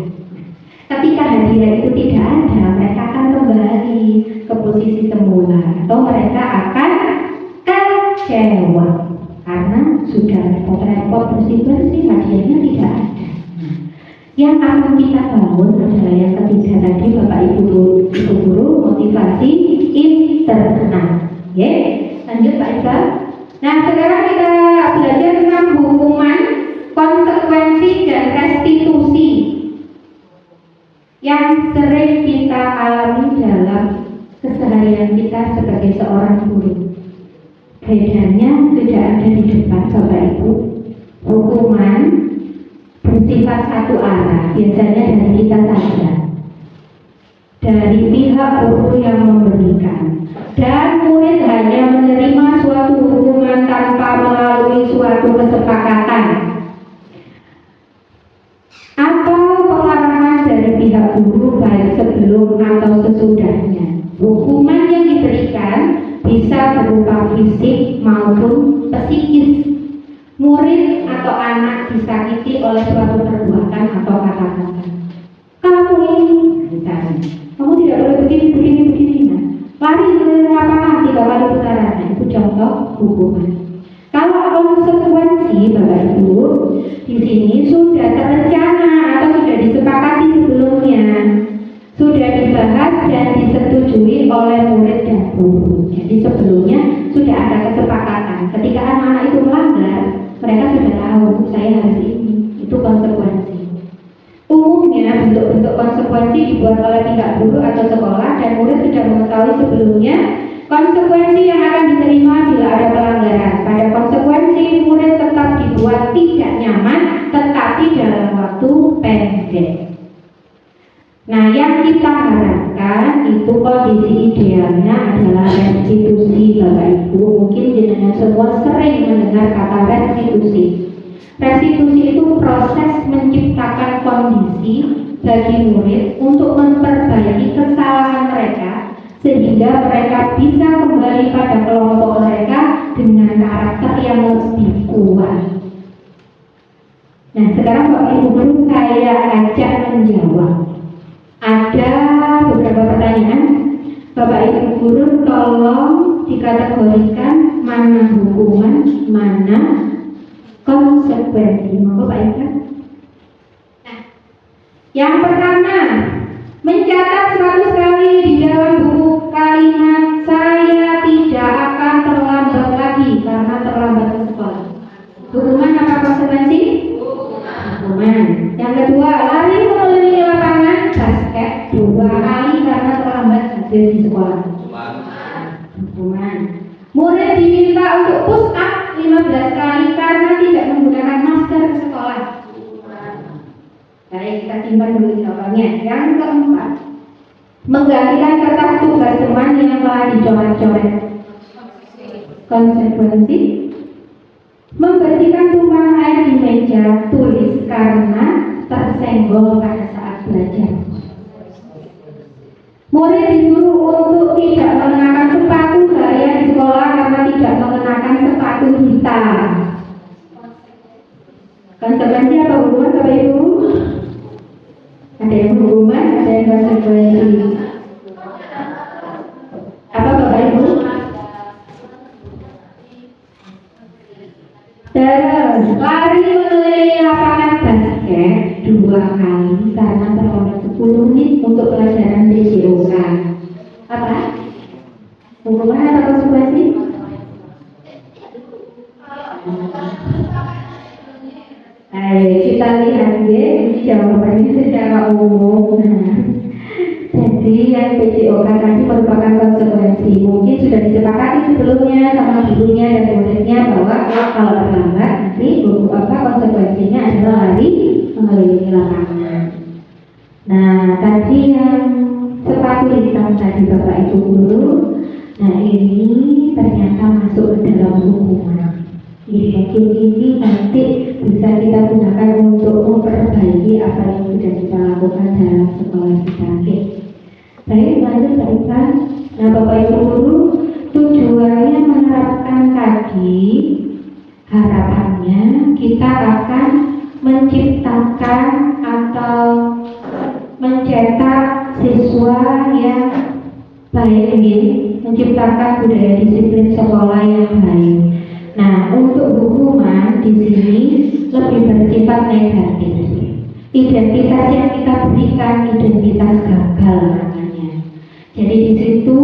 Ketika hadiah itu tidak ada, mereka akan kembali ke posisi semula atau mereka akan kecewa karena sudah repot-repot bersih-bersih, hadiahnya tidak ada. Yang akan kita bangun adalah yang ketiga tadi, Bapak Ibu guru, motivasi internal. Ya, lanjut Pak Iqbal. Nah, sekarang kita belajar tentang hukuman, konsekuensi, dan restitusi yang sering kita alami dalam keseharian kita sebagai seorang guru. Bedanya sudah ada di depan Bapak Ibu. Hukuman bersifat satu arah, biasanya dari kita saja, dari pihak guru yang memberikan, dan murid hanya menerima suatu hukuman tanpa melalui suatu kesepakatan atau pengarahan dari pihak guru baik sebelum atau sesudahnya. Hukuman yang diberikan bisa berupa fisik maupun psikis. Murid atau anak disakiti oleh suatu perbuatan atau kata-kata. Kamu ini, misalnya, kamu tidak boleh begini. Nah, lari dari lapangan 3 kali putaran. Nah, itu contoh hukuman. Kalau konsekuensi, Bapak Ibu, di sini sudah terencana atau sudah disepakati sebelumnya, sudah dibahas dan disetujui oleh murid dan guru. Jadi sebelumnya sudah ada kesepakatan. Ketika anak-anak itu melanggar, mereka sudah tahu saya harus ini. Itu konsekuensi. Umumnya bentuk-bentuk konsekuensi dibuat oleh pihak guru atau sekolah dan murid sudah mengetahui sebelumnya konsekuensi yang akan diterima bila ada pelanggaran. Pada konsekuensi murid tetap dibuat tidak nyaman tetapi dalam waktu pendek. Nah, yang kita harapkan itu kondisi idealnya adalah restitusi, Bapak Ibu. Mungkin jenengan semua sering mendengar kata restitusi. Restitusi itu proses menciptakan kondisi bagi murid untuk memperbaiki kesalahan mereka sehingga mereka bisa kembali pada kelompok mereka dengan karakter yang lebih kuat. Nah, sekarang Bapak Ibu guru saya ajak menjawab. Ada beberapa pertanyaan. Bapak Ibu guru tolong dikategorikan mana hukuman, mana konsekuensi. Mau Pak Ika? Nah, yang pertama, mencatat 100 kali di dalam buku kalimat saya tidak akan terlambat lagi karena terlambat ke sekolah. Hukuman apa konsekuensi? Hukuman. Yang kedua, lari mengelilingi lapangan basket 2 kali karena terlambat hadir di sekolah. Hukuman. Murid diminta untuk push up 15 kali karena tidak menggunakan masker ke sekolah. Baik, kita simpan dulu jawabannya. Yang keempat, menggantikan kertas tugas teman yang telah dicoret-coret. Konsekuensi, membersihkan tumpahan air di meja tulis karena tersenggol pada saat belajar. Murid disuruh untuk tidak mengenakan sepatu gaya di sekolah karena tidak mengenakan sepatu hitam. Konsekuensi apa hukuman Bapak Ibu? Ada yang hukuman, ada yang konsekuensi. Apa Bapak Ibu? Terus lari mengelilingi lapangan basket 2 kali karena terlambat 10 menit untuk pelajaran BCOK. Apa? Hukuman atau konsekuensi? Ayo kita lihat ya, ini jawabannya secara umum. Jadi yang BCOK tadi merupakan konsekuensi. Mungkin sudah disepakati sebelumnya sama gurunya dan muridnya bahwa kalau terlambat nanti konsekuensinya adalah lari mengelilingi lapangan. Nah, tadi yang sepatu hitam tadi Bapak Ibu guru, nah ini ternyata masuk ke dalam hukuman. Mungkin ini nanti bisa kita gunakan untuk memperbaiki apa yang sudah kita lakukan dalam sekolah kita. Baik, lanjut Pak Ivan. Nah, Bapak Ibu guru, tujuannya menerapkan tadi, harapannya kita akan menciptakan atau mencetak siswa yang baik, menciptakan budaya disiplin sekolah yang baik. Nah, untuk hukuman di sini lebih bersifat negatif. Identitas yang kita berikan identitas gagal namanya. Jadi di situ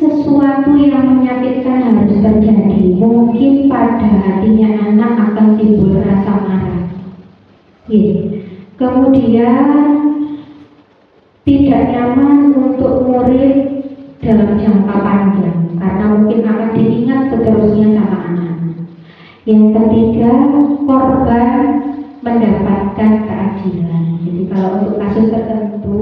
sesuatu yang menyakitkan harus terjadi. Mungkin pada hatinya anak akan timbul rasa marah. Kemudian tidak nyaman untuk murid dalam jangka panjang karena mungkin akan diingat seterusnya sama anak-anak. Yang ketiga, korban mendapatkan keadilan. Jadi kalau untuk kasus tertentu,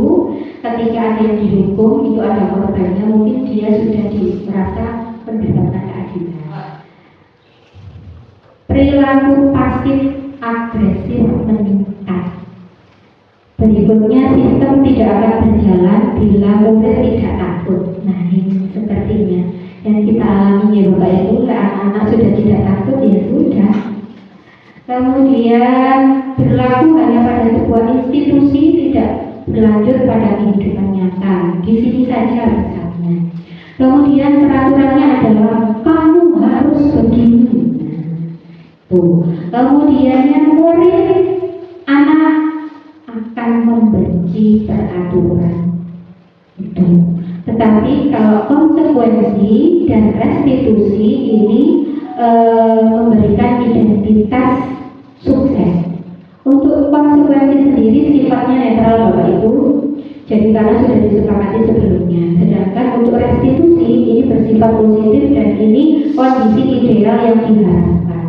ketika ada yang dihukum itu ada korbannya, mungkin dia sudah merasa mendapatkan keadilan. Perilaku pasif agresif meningkat. Berikutnya, sistem tidak akan berjalan bila murid tidak takut. Nah, ini sepertinya yang kita alami ya Bapak Ibu, anak-anak sudah tidak takut ya sudah. Kemudian berlaku hanya pada sebuah institusi, tidak berlanjut pada kehidupan nyata. Di sini saja misalnya. Kemudian peraturannya adalah kamu harus begini. Kemudian murid anak akan membenci peraturan itu. Tetapi kalau konsekuensi dan restitusi ini memberikan identitas sukses. Untuk konsekuensi sendiri sifatnya netral Bapak Ibu. Jadi karena sudah disepakati sebelumnya. Sedangkan untuk restitusi ini bersifat positif dan ini kondisi ideal yang diharapkan.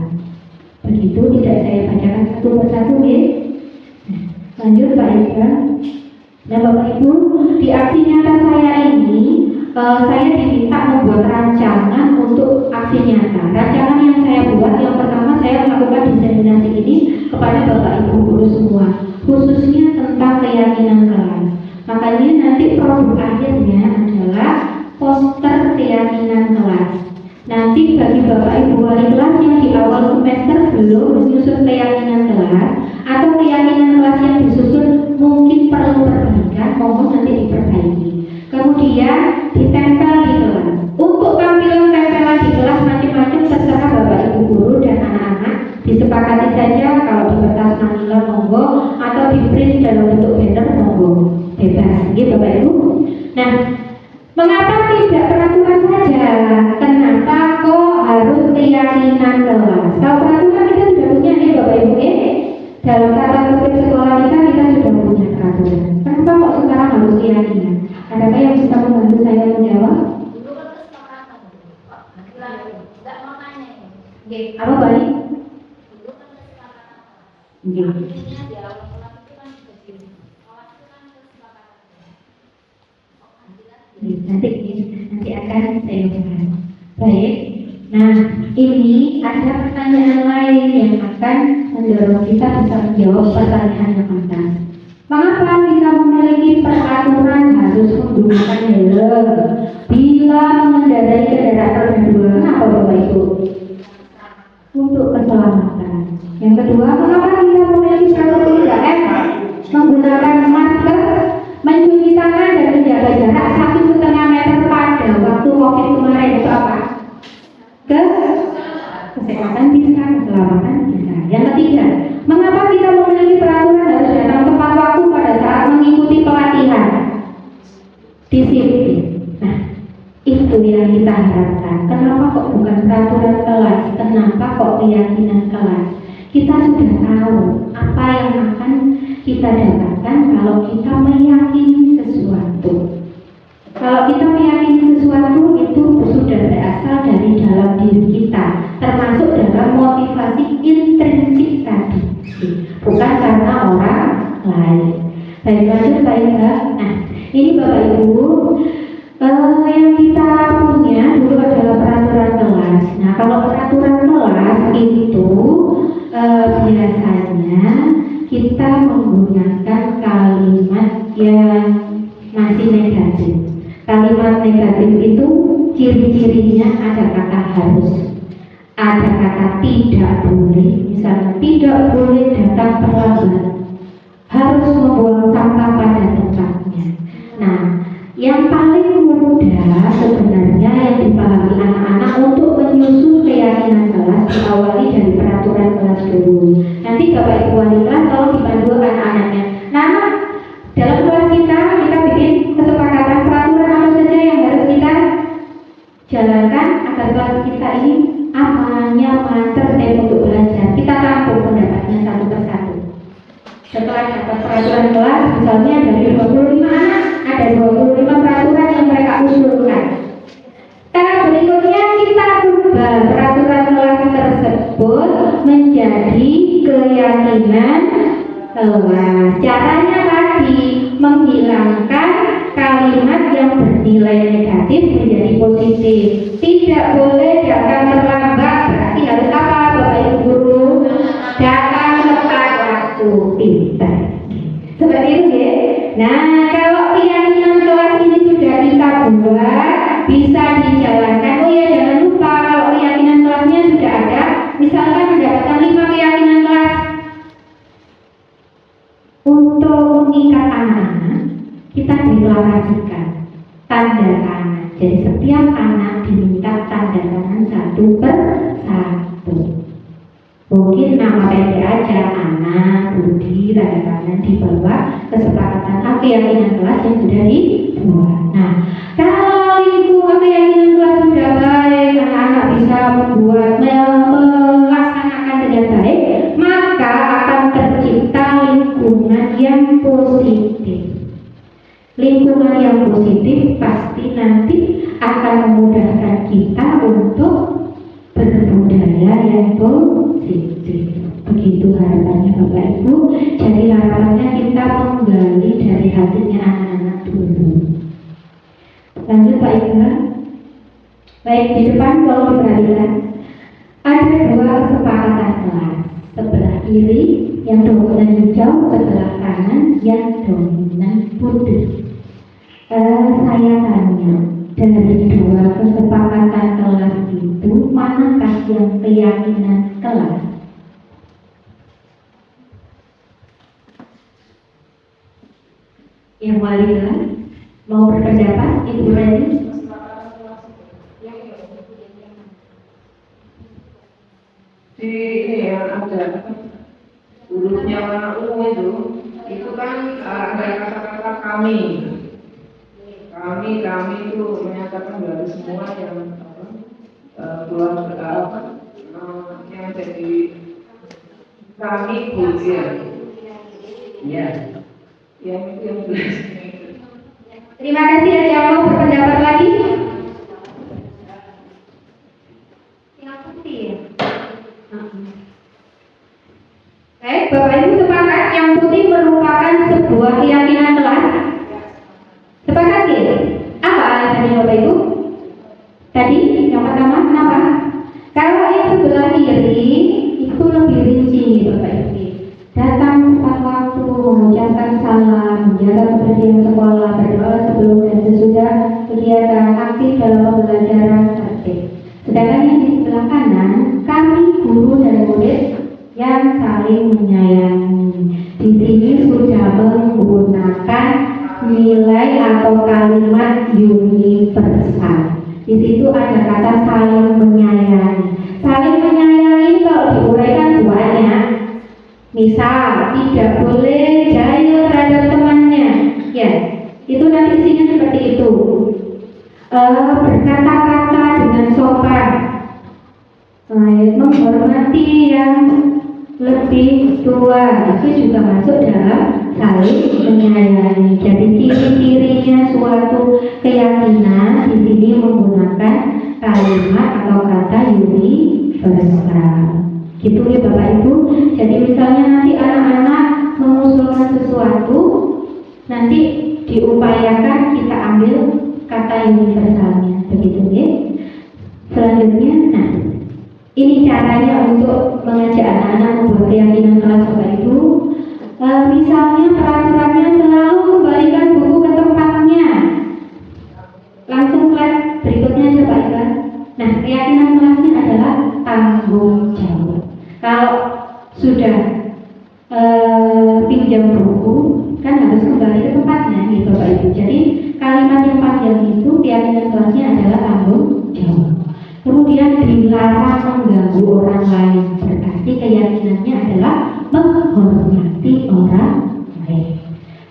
Begitu, tidak saya bacakan satu persatu ya. Lanjut Pak Ibrahim. Nah Bapak Ibu, di aksi nyata saya ini, saya diminta membuat rancangan untuk aksi nyata. Rancangan yang saya buat, yang pertama saya melakukan diseminasi ini kepada Bapak Ibu guru semua, khususnya tentang keyakinan kelas. Makanya nanti produk akhirnya adalah poster keyakinan kelas. Nanti bagi Bapak Ibu wali kelas yang di awal semester belum menyusun keyakinan kelas atau keyakinan kelas yang disusun mungkin perlu perbaikan, mohon nanti diperbaiki. Kemudian ditempel di kelas. Untuk tampilan tempelan di kelas macam-macam terserah Bapak Ibu guru dan anak-anak. Disepakati saja kalau di kertas manila monggo atau di print dalam bentuk banner monggo, bebas, gitu Bapak Ibu. Nah, mengapa tidak peraturan saja? Kenapa kok harus keyakinan kelas? Kalau peraturan kita sudah punya nih Bapak Ibu ya. Dalam tata tertib sekolah kita sudah punya peraturan. Kenapa kok sekarang harus keyakinan? Adakah yang bisa membantu saya menjawab? Apa balik? Nanti akan saya bahas. Baik. Nah, ini ada pertanyaan lain yang akan mendorong kita bisa menjawab pertanyaan yang atas. Mengapa kita memiliki peraturan harus menggunakan helm bila mengendarai kendaraan roda dua? Kenapa Bapak Ibu? Untuk keselamatan. Yang kedua, mengapa kita memiliki peraturan 3M? Menggunakan masker, mencuci tangan dan menjaga jarak 1,5 meter pada waktu COVID kemarin itu apa? Kesehatan bisa, keselamatan bisa. Yang ketiga, mengapa kita memiliki peraturan harus datang tepat waktu pada saat mengikuti pelatihan? Disiplin. Nah, itu yang kita harapkan. Kenapa kok bukan peraturan kelas? Kenapa kok keyakinan kelas? Kita sudah tahu apa yang akan kita dapatkan kalau kita meyakini sesuatu. Kalau kita meyakini sesuatu itu sudah berasal dari dalam diri kita, termasuk dalam motivasi intrinsik tadi, bukan karena orang lain. Baik, lanjut Pak Indra. Nah, ini Bapak Ibu, yang kita punya dulu adalah peraturan kelas. Nah, kalau peraturan kelas itu biasanya kita menggunakan kalimat yang masih negatif. Kalimat negatif itu ciri-cirinya ada kata harus, ada kata tidak boleh. Misalnya tidak boleh datang terlambat, harus membuang sampah pada tempatnya. Nah, yang paling mudah sebenarnya yang dipahami anak-anak untuk menyusun keyakinan kelas diawali dari peraturan kelas dulu. Nanti Bapak Ibu wali kelas tolong dipandu anak-anaknya. Nah, dalam kelas kita bikin kesepakatan peraturan apa saja yang harus kita jalankan agar kelas kita ini aman, nyaman, tertib untuk belajar. Kita tampung pendapatnya satu persatu. Setelah dapat peraturan kelas, misalnya dari 25 anak, ada 25 peraturan yang mereka usulkan. Tahap berikutnya kita ubah peraturan kelas tersebut menjadi keyakinan kelas. Caranya tadi menghilangkan kalimat yang bernilai negatif menjadi positif. Tidak boleh datang terlambat. Berarti harus apa Bapak Ibu guru? Datang tepat waktu. Pintar. Seperti itu ya. Nah, kalau keyakinan kelas ini sudah kita buat, bisa dijalankan. Oh ya, jangan lupa kalau keyakinan kelasnya sudah ada. Misalkan mendapatkan 5 keyakinan kelas. Untuk mengikat anak-anak, kita deklarasikan tanda tangan. Jadi setiap anak diminta tanda tangan 1/1. Mungkin nama pendek aja, anak, Budi, tanda tangan di bawah kesepakatan keyakinan kelas yang sudah dibuat. Nah, kalau lingkungan keyakinan kelas sudah baik, anak-anak bisa membuat melaksanakan dengan baik, maka akan tercipta lingkungan yang positif. Lingkungan yang positif pasti nanti akan memudahkan kita untuk berbudaya yang positif. Begitu harapannya Bapak Ibu. Jadi harapannya kita menggali dari hatinya anak-anak dulu. Lanjut Pak Ibu. Baik, di depan kalau diperhatikan ada dua kesepakatan kelas. Sebelah kiri yang dominan hijau, sebelah kanan yang dominan putih. Saya tanya, dari dua kesepakatan kelas itu manakah yang keyakinan kelas? Yang wali kelas mau berpendapat, Ibu Reni? Di ini yang ada hurufnya warna ungu itu kan ada kata-kata kami itu menyatakan bahwa semua yang keluar yang jadi kami ya yang itu yang jelas. Terima kasih. Ada yang mau berpendapat lagi? Yang putih ya? Baik, Bapak Ibu sepakat yang putih merupakan sebuah keyakinan kelas? Sepakat ya? Apa alasannya Bapak Ibu? Tadi yang pertama kenapa? Kalau yang sebelah kiri itu lebih rinci Bapak Ibu. Datang tepat waktu, mengucapkan salam, menjaga kebersihan sekolah, berdoa sebelum dan sesudah kegiatan, aktif dalam pembelajaran, tertib. Sedangkan yang di sebelah kanan, kami guru dan murid yang saling menyayangi. Di sini sudah menggunakan nilai atau kalimat universal. Di situ ada kata saling menyayangi. Saling menyayangi kalau diuraikan banyak. Misal, tidak boleh jahil terhadap temannya. Ya, itu nanti isinya seperti itu. Berkata-kata dengan sopan, menghormati yang lebih tua, itu juga masuk dalam saling menyayangi. Jadi ciri-cirinya suatu keyakinan di sini menggunakan kalimat atau kata universal. Gitu ya Bapak Ibu. Jadi misalnya nanti anak-anak mengusulkan sesuatu, nanti diupayakan kita ambil kata universalnya, begitu ya. Selanjutnya, nah ini caranya untuk mengajak anak-anak membuat keyakinan kelas Bapak Ibu. Misalnya peraturannya selalu kembalikan buku ke tempatnya. Langsung slide berikutnya coba ya. Nah, keyakinan kelasnya adalah tanggung jawab. Kalau sudah pinjam buku kan harus kembali ke tempatnya nih Bapak Ibu. Jadi kalimat yang panjang itu keyakinan kelasnya adalah tanggung jawab. Kemudian dilarang mengganggu orang lain, berarti keyakinannya adalah menghormati orang lain.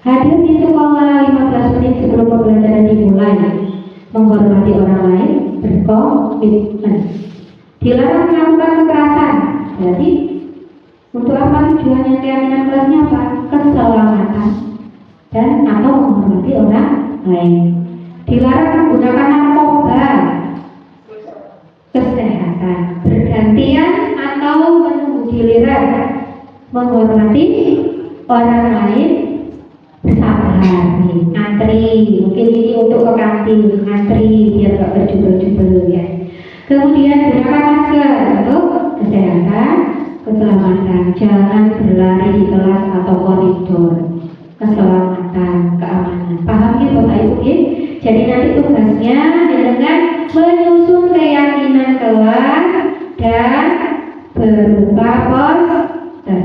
Hadir di sekolah 15 menit sebelum pembelajaran dimulai, menghormati orang lain, berkomitmen. Dilarang melakukan kekerasan. Jadi untuk apa tujuannya keyakinan kelasnya apa? Keselamatan dan atau menghormati orang lain. Dilarang menggunakan narkoba, kesehatan, bergantian atau menunggu giliran, menghormati orang lain, bersabar, antri, mungkin ini untuk ke kantin, antri biar gak berjubel-jubel ya. Kemudian gunakan masker untuk kesehatan, keselamatan, jangan berlari di kelas atau koridor, keselamatan, keamanan. Paham ya Bapak Ibu ya? Jadi nanti tugasnya dengan menyusun keyakinan kelas dan berupa poster.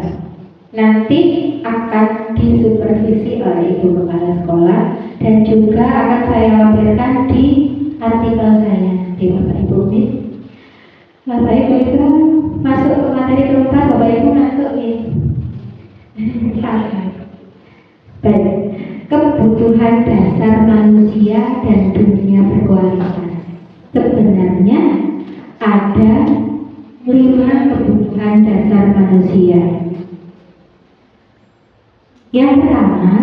Nanti akan disupervisi oleh Ibu Kepala Sekolah dan juga akan saya lampirkan di artikel saya di Bapak Ibu ini. Bapak Ibu itu masuk ke materi keempat, Bapak Ibu ngantuk nih. Baik, kebutuhan dasar manusia dan dunia berkualitas. Sebenarnya ada 5 kebutuhan dasar manusia. Yang pertama,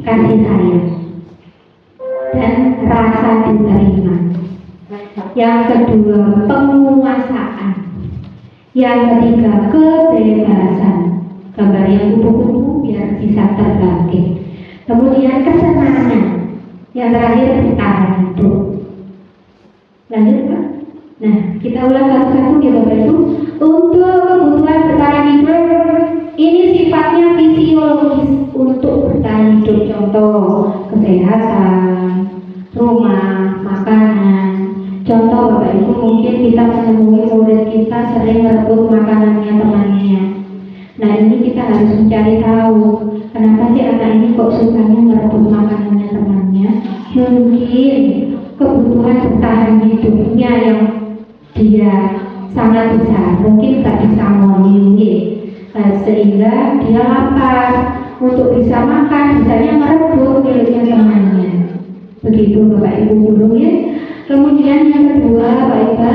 kasih sayang dan rasa diterima. Yang kedua, penguasaan. Yang ketiga, kebebasan. Gambar yang kupu-kupu biar bisa terbangkit. Kemudian kesenangan, yang terakhir bertahan hidup. Lanjut Pak. Nah, kita ulang satu-satu ya Bapak Ibu. Untuk kebutuhan bertahan hidup, ini sifatnya fisiologis untuk bertahan hidup. Contoh, kesehatan, rumah, makanan. Contoh Bapak Ibu, mungkin kita menemui murid kita sering merebut makanannya temannya. Nah, ini kita harus mencari tahu kenapa sih anak ini kok sukanya merebut makanannya temannya. Mungkin kebutuhan bertahan hidupnya yang dia sangat besar, mungkin tak bisa memenuhi, sehingga dia lapar. Untuk bisa makan, misalnya merebut miliknya temannya. Begitu Bapak Ibu guru ya. Kemudian yang kedua Bapak Ibu,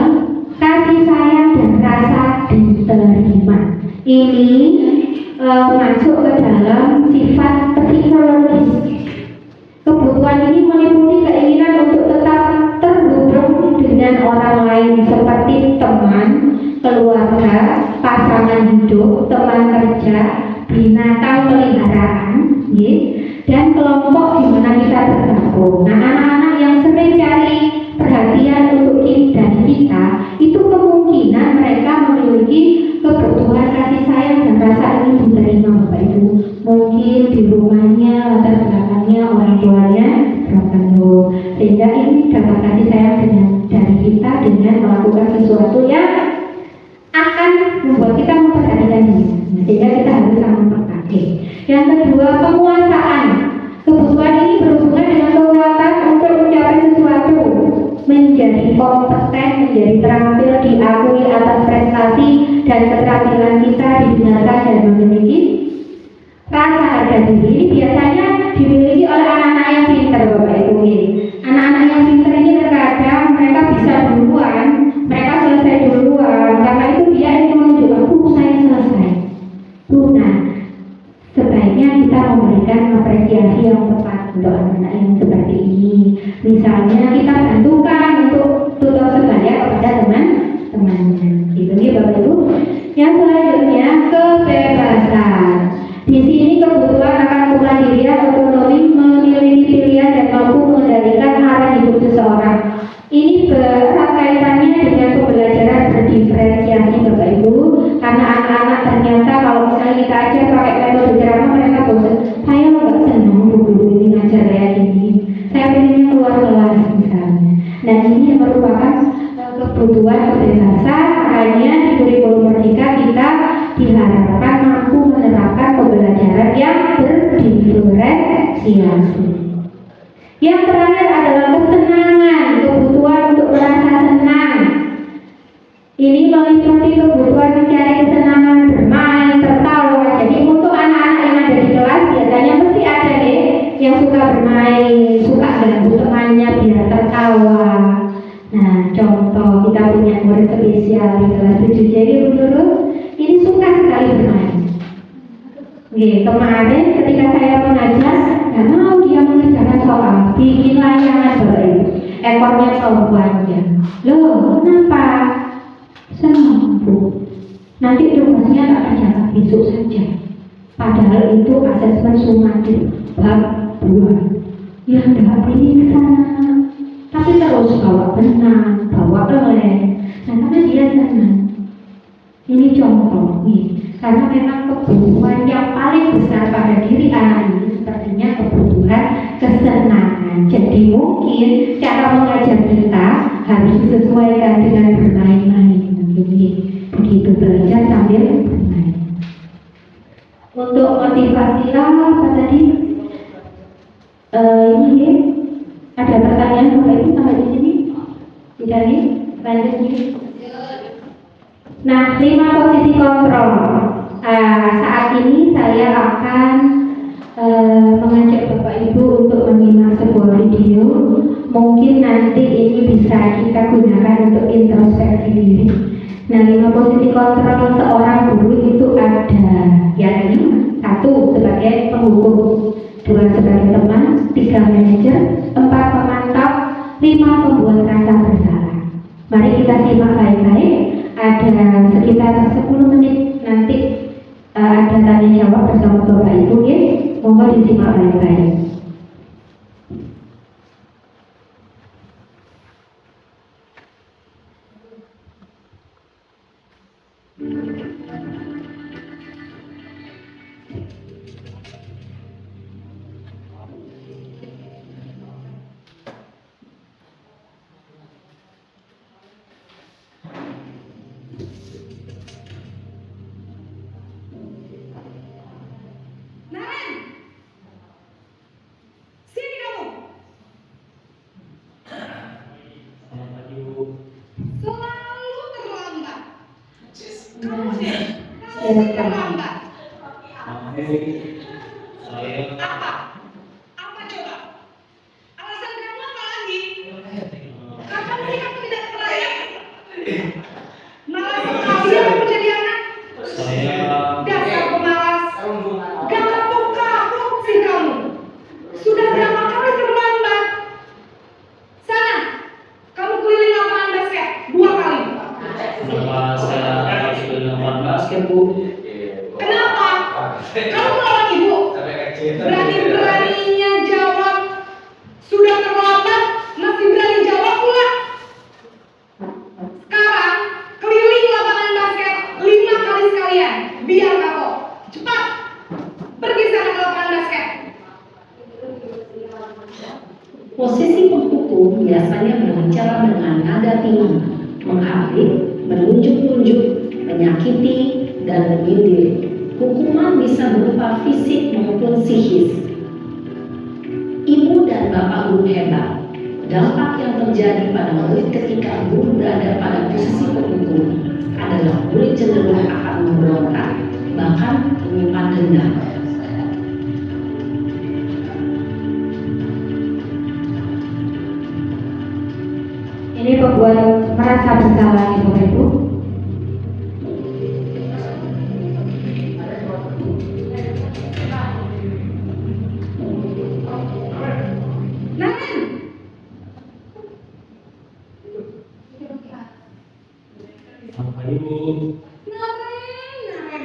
kasih sayang dan rasa diterima. Ini masuk ke dalam sifat psikologis. Kebutuhan ini meliputi keinginan untuk tetap terhubung dengan orang lain seperti teman, keluarga, pasangan hidup, teman kerja, binatang peliharaan, dan kelompok di mana kita tergabung. Nah, anak-anak yang sering cari perhatian untuk dari kita, itu kemungkinan mereka memiliki kebutuhan kasih sayang dan rasa ingin diterima Bapak Ibu. Mungkin di rumahnya, latar belakangnya, orang tuanya terpenuh, sehingga ini dapat kasih sayang dari kita dengan melakukan sesuatu yang akan membuat kita memperhatikan dia. Nah, sehingga kita harus sangat peka. Yang kedua, penguasaan. Kebutuhan ini berhubungan dengan kekuatan untuk mencapai sesuatu, menjadi kompeten, menjadi terampil, diakui atas prestasi dan keterampilan kita, didengarkan dan memiliki rasa harga diri. Biasanya dimiliki oleh anak-anak yang pintar Bapak Ibu. Anak-anak yang pintar ini terkadang mereka bisa duluan, mereka selesai duluan, karena itu dia ingin menunjukkan saya selesai. Nah, sebaiknya kita memberikan apresiasi yang tepat untuk anak-anak yang seperti ini. Misalnya kita bantukan untuk tutor sebaya kepada teman-temannya. Gitu ya Bapak Ibu. Yang selanjutnya, kebebasan. Di sini kebutuhan akan kemandirian, otonomi, memiliki pilihan dan mampu mengendalikan arah hidup seseorang. Ini berat kaitannya dengan pembelajaran berdiferensiasi Bapak Ibu, karena anak-anak ternyata kalau misalnya kita ajar pakai metode ceramah, mereka bosan. Saya nggak senang guru ini ngajar kayak gini. Saya pengennya keluar kelas misalnya. Nah, ini merupakan kebutuhan kebebasan. Makanya di kurikulum merdeka kita diharapkan mampu menerapkan pembelajaran yang berdiferensiasi. Yang terakhir adalah kesenangan, kebutuhan untuk merasa senang. Ini meliputi kebutuhan mencari kesenangan, bermain, tertawa. Jadi untuk anak-anak yang ada di kelas biasanya mesti ada deh yang suka bermain, suka ganggu temannya biar tertawa. Nah, contoh kita punya murid spesial di kelas 7 jadi dulu ini suka sekali bermain. Kemarin ketika saya mengajar, nggak mau dia mengerjakan soal, bikin layangan Bapak Ibu, ekornya panjang. Loh, kenapa? Senang Bu. Nanti tugasnya tak kerjakan besok saja. Padahal itu asesmen sumatif bab 2. Ya enggak ini ke sana. Tapi terus bawa benang, bawa eleng. Nah, karena dia senang. Ini contoh nih, karena memang kebutuhan yang paling besar pada diri anak ini sepertinya kebutuhan kesenangan. Jadi mungkin cara mengajar kita harus disesuaikan dengan bermain-main. Begitu belajar sambil bermain. Untuk motivasi apa tadi? Ini ada pertanyaan Bapak Ibu sampai di sini? Tidak nih? Lanjut nih. Nah, 5 posisi kontrol. Saat ini saya akan mengajak Bapak Ibu untuk menyimak sebuah video. Mungkin nanti ini bisa kita gunakan untuk introspeksi diri. Nah, 5 posisi kontrol seorang guru itu ada, yakni 1 sebagai penghukum, 2 sebagai teman, 3 manajer, 4 pemantau, 5 pembuat rasa bersalah. Mari kita simak baik-baik. Ada sekitar 10 menit nanti ada tanya jawab bersama Bapak Ibu ya. Mohon disimak baik-baik. Sini kamu. Selamat pagi, Bu. Selalu terlambat. Kamu Nah, deh. saya Selalu rekam. terlambat. Maaf, Bu. Saya Apa? Apa coba? Alasan kamu apa lagi? Kapan sih kamu tidak terlayar? Malah sekali kamu jadi anak. Dasar pemalas. Gak kapok-kapok sih kamu. Sudah berapa kali terlambat? Sana, kamu keliling lapangan basket 2 kali. kenapa saya harus berlawan basket, Bu? Kenapa? Kamu melawan ibu. Berani-beraninya jawab. Sudah terlambat, masih berani jawab pula. Sekarang, keliling lapangan basket 5 kali sekalian. Biar kapok. Cepat. Pergi sana ke lapangan basket. Posisi penghukum biasanya berbicara dengan nada tinggi, menghardik, menunjuk-nunjuk, menyakiti, dan menyindir. Hukuman bisa berupa fisik maupun psikis. Ibu dan bapak guru hebat. Dampak yang terjadi pada murid ketika guru berada pada posisi penghukum adalah murid cenderung akan memberontak, bahkan menyimpan dendam. Ini membuat merasa bersalah Ibu Ibu. Namen. Selamat pagi, Bu. Namen.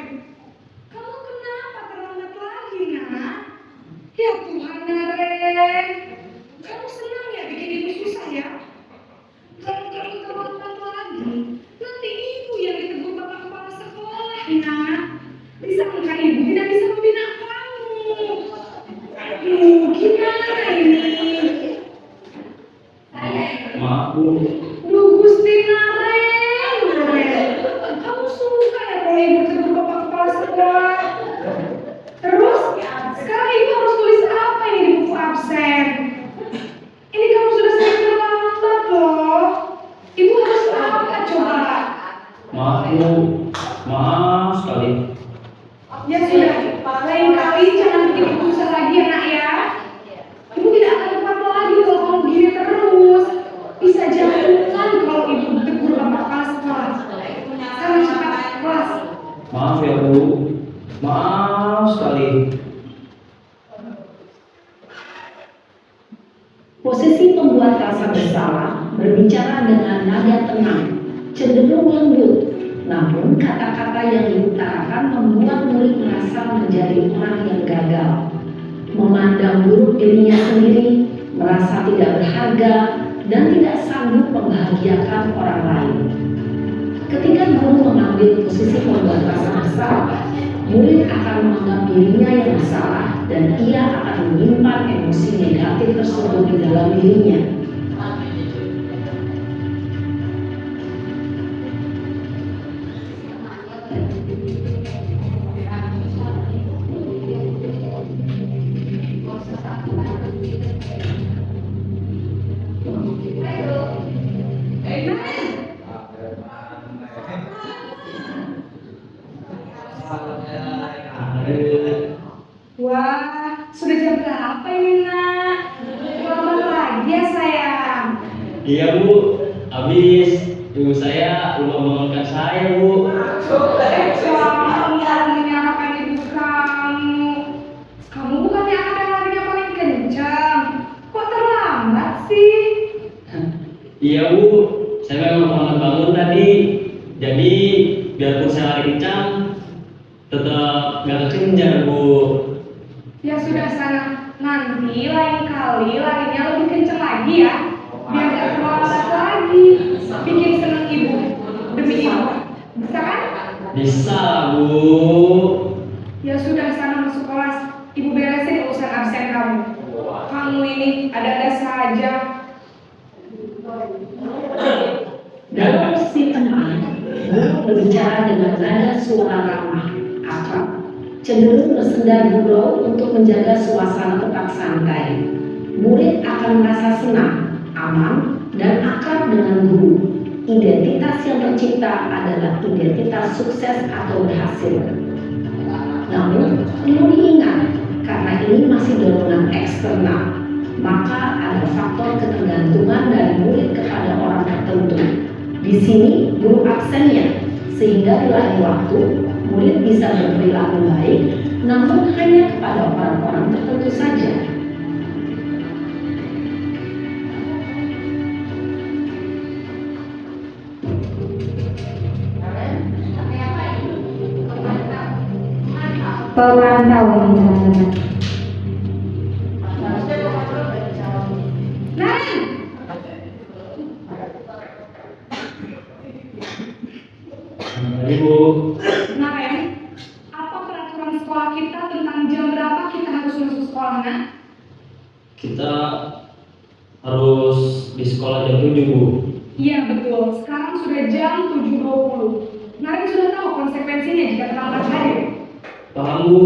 Kamu kenapa terlambat lagi, nak? Ya Tuhan, Naren. Kamu senang ya bikin ibu susah ya? Kalau kamu terlambat lagi, nanti ibu yang ditegur bapak kepala sekolah, nak. Disangka ibu tidak bisa membina kamu. Aduh, gimana ini? Maaf, Bu. Duh, Gusti Naren. Kamu suka ya kalau ibu tegur bapak kepala sekolah? Terus, sekarang ibu harus tulis apa ini di buku absen? Ini kamu sudah sangat terlambat loh. Ibu harus apa coba? Maaf, Bu. Maaf sekali. Ya sudah, lain kali jangan bikin ibu susah lagi ya nak ya. Ibu tidak akan tepat lagi kalau kamu begini terus. Bisa jatuhan kalau ibu tegur bapak kepala sekolah. Sekarang cepat kelas. Maaf ya, Bu. Maaf sekali. Posisi pembuat rasa bersalah berbicara dengan nada tenang, cenderung lembut, namun kata-kata yang diutarakan membuat murid merasa menjadi orang yang gagal, memandang buruk dirinya sendiri, merasa tidak berharga, dan tidak sanggup membahagiakan orang lain. Ketika guru mengambil posisi pembuat rasa bersalah, murid akan menganggap dirinya yang bersalah dan ia akan menyimpan emosi negatif tersebut di dalam dirinya. Wah, sudah jam berapa ini nak? Lama lagi ya sayang. Iya Bu, habis ibu saya lupa membangunkan saya Bu. Kamu larinya akan ibu kamu. Kamu bukannya akan yang larinya paling kencang. Kok terlambat sih? Iya Bu, saya memang bangun tadi. Jadi biarpun saya lari kencang, tetap gak kekejar Bu. Ya sudah sana, nanti lain kali larinya lebih kenceng lagi ya, biar gak terlambat lagi. Bikin seneng ibu, demi ibu. Bisa kan? Bisa lah, Bu. Ya sudah sana masuk kelas, ibu beresin urusan absen kamu. Kamu ini ada-ada saja. Dalam si teman, guru berbicara dengan nada suara ramah, akrab, cenderung bersendar gurau untuk menjaga suasana tetap santai. Murid akan merasa senang, aman, dan akrab dengan guru. Identitas yang tercipta adalah identitas sukses atau berhasil. Namun, perlu diingat, karena ini masih dorongan eksternal, maka ada faktor ketergantungan dari murid kepada orang tertentu. Di sini guru absennya, sehingga di lain waktu murid bisa berperilaku baik, namun hanya kepada orang-orang tertentu saja. Pemantau ini teman-teman. Ibu. Nah Ren, apa peraturan sekolah kita tentang jam berapa kita harus masuk sekolah, Nak? Kita harus di sekolah jam 7, Bu. Iya betul, sekarang sudah jam 7.20. Naren sudah tahu konsekuensinya jika terlambat hadir. Paham, Bu.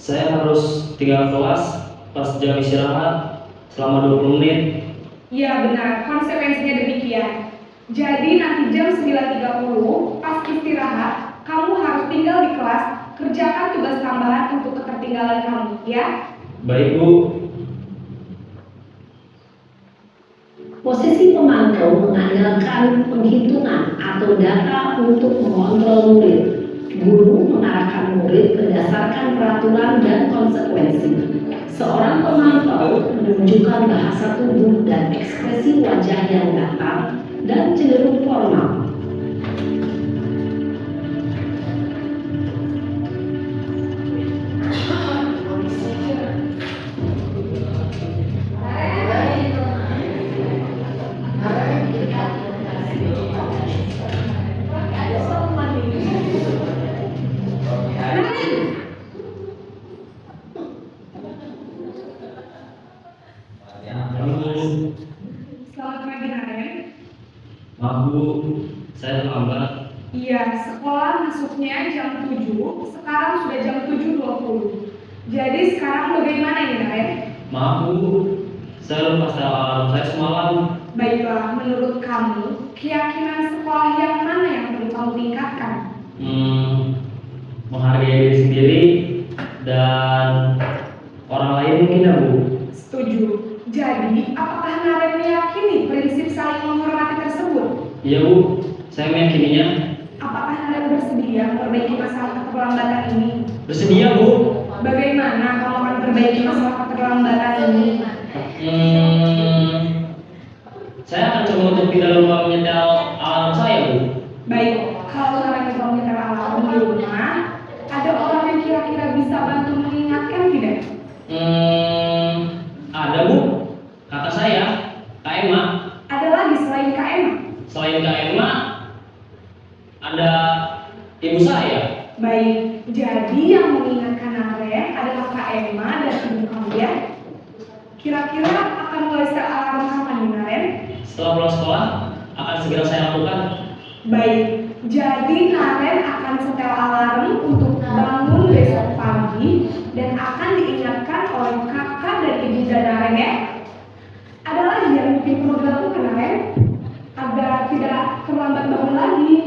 Saya harus tinggal kelas pas jam istirahat selama 20 menit. Iya benar, konsekuensinya demikian. Jadi nanti jam 9.30 pas istirahat, kamu harus tinggal di kelas, kerjakan tugas tambahan untuk ketertinggalan kamu, ya? Baik, Bu. Posisi pemantau mengandalkan penghitungan atau data untuk mengontrol murid. Guru mengarahkan murid berdasarkan peraturan dan konsekuensi. Seorang pemantau menunjukkan bahasa tubuh dan ekspresi wajah yang datar dan cenderung formal. Selamat pagi Naren. Maaf, Bu. Saya terlambat. Iya, sekolah masuknya jam 7, sekarang sudah jam 7.20. Jadi sekarang bagaimana ini Naren? Maaf, Bu. Saya lupa setel alarm saya semalam. Baiklah, menurut kamu, keyakinan sekolah yang mana yang perlu kamu tingkatkan? Menghargai diri sendiri dan orang lain mungkin ya, Bu. Setuju. Jadi, apakah Naren meyakini prinsip saling menghormati tersebut? Iya, Bu. Saya meyakininya. Apakah Naren bersedia memperbaiki masalah keterlambatan ini? Bersedia, Bu. Bagaimana kamu akan perbaiki masalah keterlambatan ini? Saya akan coba untuk tidak lupa menyetel alarm saya, Bu. Baik, kalau Naren mau menyetel alarm di rumah, ada orang yang kira-kira bisa bantu mengingatkan tidak? Ada, Bu. Kata saya, Kak Emma. Ada lagi selain Kak Emma? Selain Kak Emma, ada ibu saya. Baik, jadi yang mengingatkan Naren adalah Kak Emma dan ibu kamu ya? Kira-kira akan mulai setel alarm kapan nih Naren? Setelah pulang sekolah, akan segera saya lakukan. Baik, jadi Naren akan setel alarm untuk bangun besok pagi dan akan diingatkan oleh kakak dan ibu dan Naren ya. Ada lagi yang mungkin perlu dilakukan Naren agar tidak terlambat bangun lagi.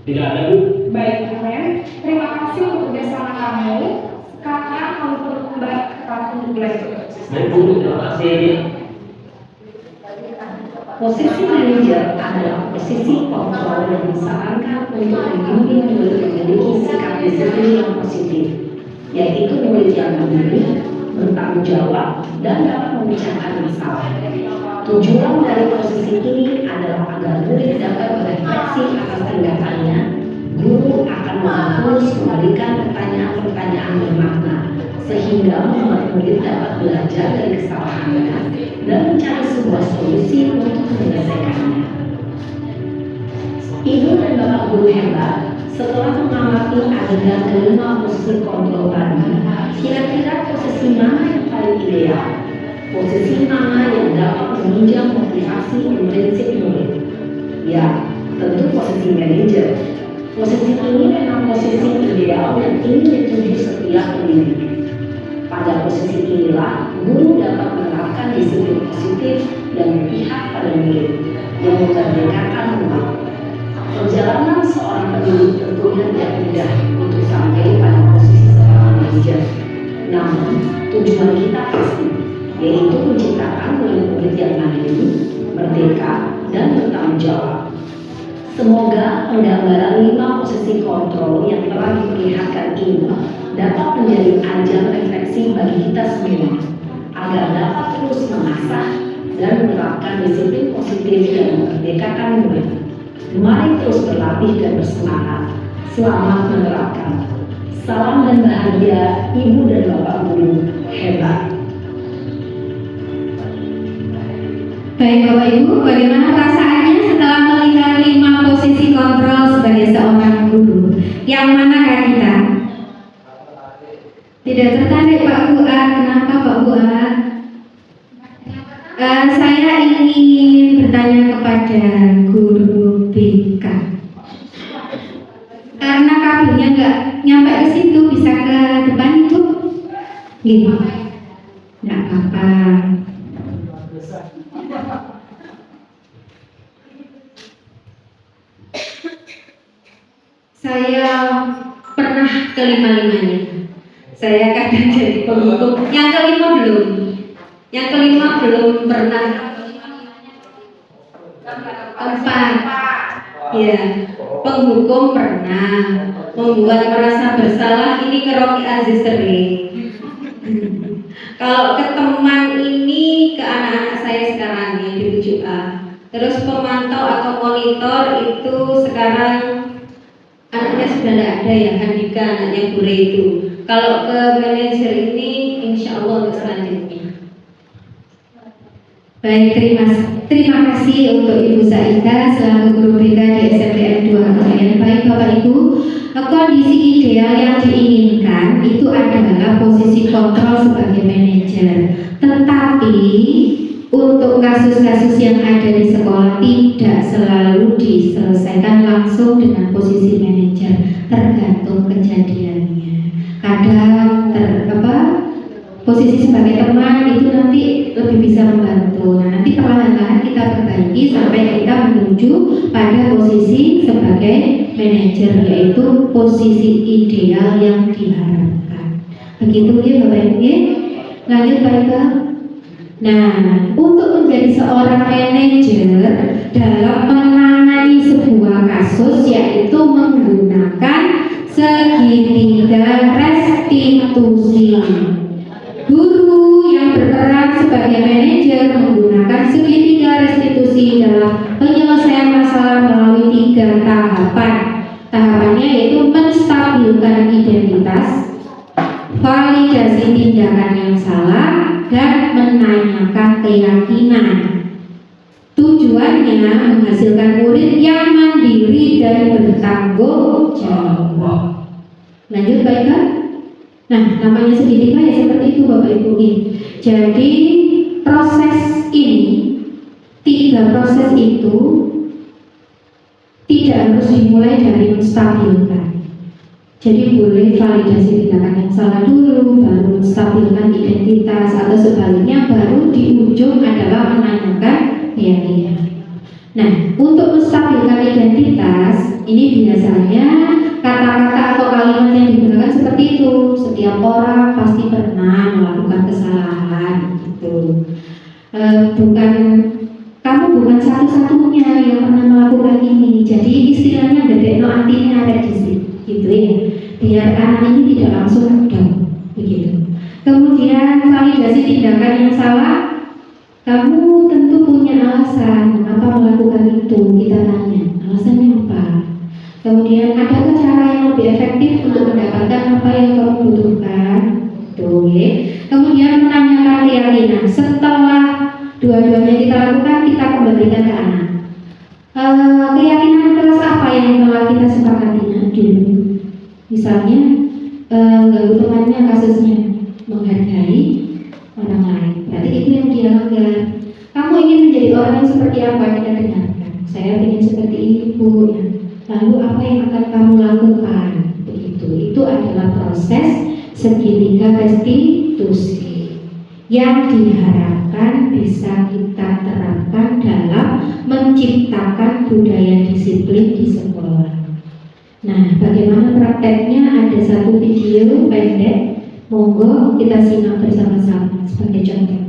Tidak ada, Bu. Baik Naren, terima kasih untuk kerjasama kamu. Sekarang kamu perlu kembali ke kelas untuk belajar. Baik, Bu. Terima kasih. Posisi manajer adalah posisi kontrol yang disarankan untuk membimbing murid memiliki sikap disiplin yang positif, yaitu murid yang mandiri, bertanggung jawab, dan dapat memecahkan masalah. Tujuan dari posisi ini adalah agar murid dapat berefleksi atas tindakannya. Guru akan terus memberikan pertanyaan-pertanyaan bermakna sehingga murid dapat belajar dari kesalahannya dan mencari sebuah solusi untuk menyelesaikannya. Ibu dan Bapak guru hebat, setelah mengamati adegan kelima posisi kontrol tadi, kira-kira posisi mana yang paling ideal? Posisi mana yang dapat menunjang motivasi dan prinsip murid? Ya, tentu posisi manajer. Posisi ini memang posisi ideal dan ingin dituju setiap pendidik. Pada posisi inilah, guru dapat menerapkan disiplin positif dan berpihak pada murid yang memerdekakan umat. Perjalanan seorang pendidik tentunya tidak mudah untuk sampai pada posisi seorang manajer. Namun, tujuan kita pasti, yaitu menciptakan murid-murid yang mandiri, merdeka, dan bertanggung jawab. Semoga penggambaran 5 posisi kontrol yang telah diperlihatkan ini dapat menjadi ajang refleksi bagi kita semua, agar dapat terus mengasah dan menerapkan disiplin positif yang memerdekakan murid. Mari terus berlatih dan bersemangat. Selamat menerapkan. Salam dan bahagia Ibu dan Bapak guru hebat. Baik Bapak Ibu, bagaimana perasaannya setelah melihat 5 posisi kontrol sebagai seorang guru? Yang manakah kita? Tidak tertarik Pak Fuad. Kenapa Pak Fuad? Saya ingin bertanya kepada guru BK. Karena kabelnya nggak nyampe ke situ, bisa ke depan itu? Gitu. Nggak apa-apa. Saya pernah kelima-limanya. Saya kadang jadi penghukum. Yang kelima belum. Yang kelima belum pernah. Keempat. Ya, penghukum pernah. Membuat merasa bersalah ini ke Rocky Aziz sering. Kalau ke teman ini ke anak-anak saya sekarang yang di 7A. Terus pemantau atau monitor itu sekarang anaknya sudah tidak ada ya, Handika anaknya Bure itu. Kalau ke manajer ini insya Allah untuk selanjutnya. Baik, terima kasih untuk Ibu Saidah selaku guru BK di SMPN 2 Kejayaan. Baik Bapak Ibu, kondisi ideal yang diinginkan itu adalah posisi kontrol sebagai manajer. Tetapi untuk kasus-kasus yang ada di sekolah tidak selalu diselesaikan langsung dengan posisi manajer, tergantung kejadiannya. Kadang posisi sebagai teman itu nanti lebih bisa membantu. Nah, nanti perlahan-lahan kita perbaiki sampai kita menuju pada posisi sebagai manajer, yaitu posisi ideal yang diharapkan. Begitu ya Bapak Ibu. Lanjut Pak Ika. Nah, untuk menjadi seorang manajer dalam menangani sebuah kasus, yaitu menggunakan segitiga restitusi. Guru yang berperan sebagai manajer menggunakan segitiga restitusi dalam penyelesaian masalah melalui 3 tahapan. Tahapannya yaitu menstabilkan identitas, validasi tindakan yang salah, dan menanyakan keyakinan. Tujuannya menghasilkan murid yang mandiri dan bertanggung jawab. Lanjut Pak Ika. Nah, namanya segitiga ya seperti itu Bapak Ibu. Jadi proses ini, 3 proses itu tidak harus dimulai dari menstabilkan. Jadi boleh validasi tindakan yang salah dulu, baru menstabilkan identitas, atau sebaliknya baru di ujung adalah menanyakan keyakinan. Nah, untuk menstabilkan identitas, ini biasanya kata-kata atau kalimat yang digunakan seperti itu. Setiap orang pasti pernah melakukan kesalahan, gitu. Kamu bukan satu-satunya yang pernah melakukan ini. Jadi istilahnya dedekno antinya ada di sini, gitu ya. Biar anak ini tidak langsung down, begitu. Kemudian validasi tindakan yang salah. Kamu tentu punya alasan mengapa melakukan itu. Kita tanya, alasannya apa? Kemudian adakah cara yang lebih efektif untuk mendapatkan apa yang kamu butuhkan? Gitu, ya. Kemudian menanyakan keyakinan. Setelah dua-duanya kita lakukan, kita kembalikan ke anak. Keyakinan kelas apa yang telah kita sepakati dulu? Misalnya, ganggu temannya kasusnya menghargai orang lain. Berarti itu yang dia langgar. Kamu ingin menjadi orang yang seperti apa? Kita dengarkan. Saya ingin seperti ibu. Ya. Lalu apa yang akan kamu lakukan? Begitu. Itu adalah proses segitiga restitusi yang diharapkan bisa kita terapkan dalam menciptakan budaya disiplin di sekolah. Nah, bagaimana prakteknya? Ada satu video pendek, monggo kita simak bersama-sama sebagai contoh.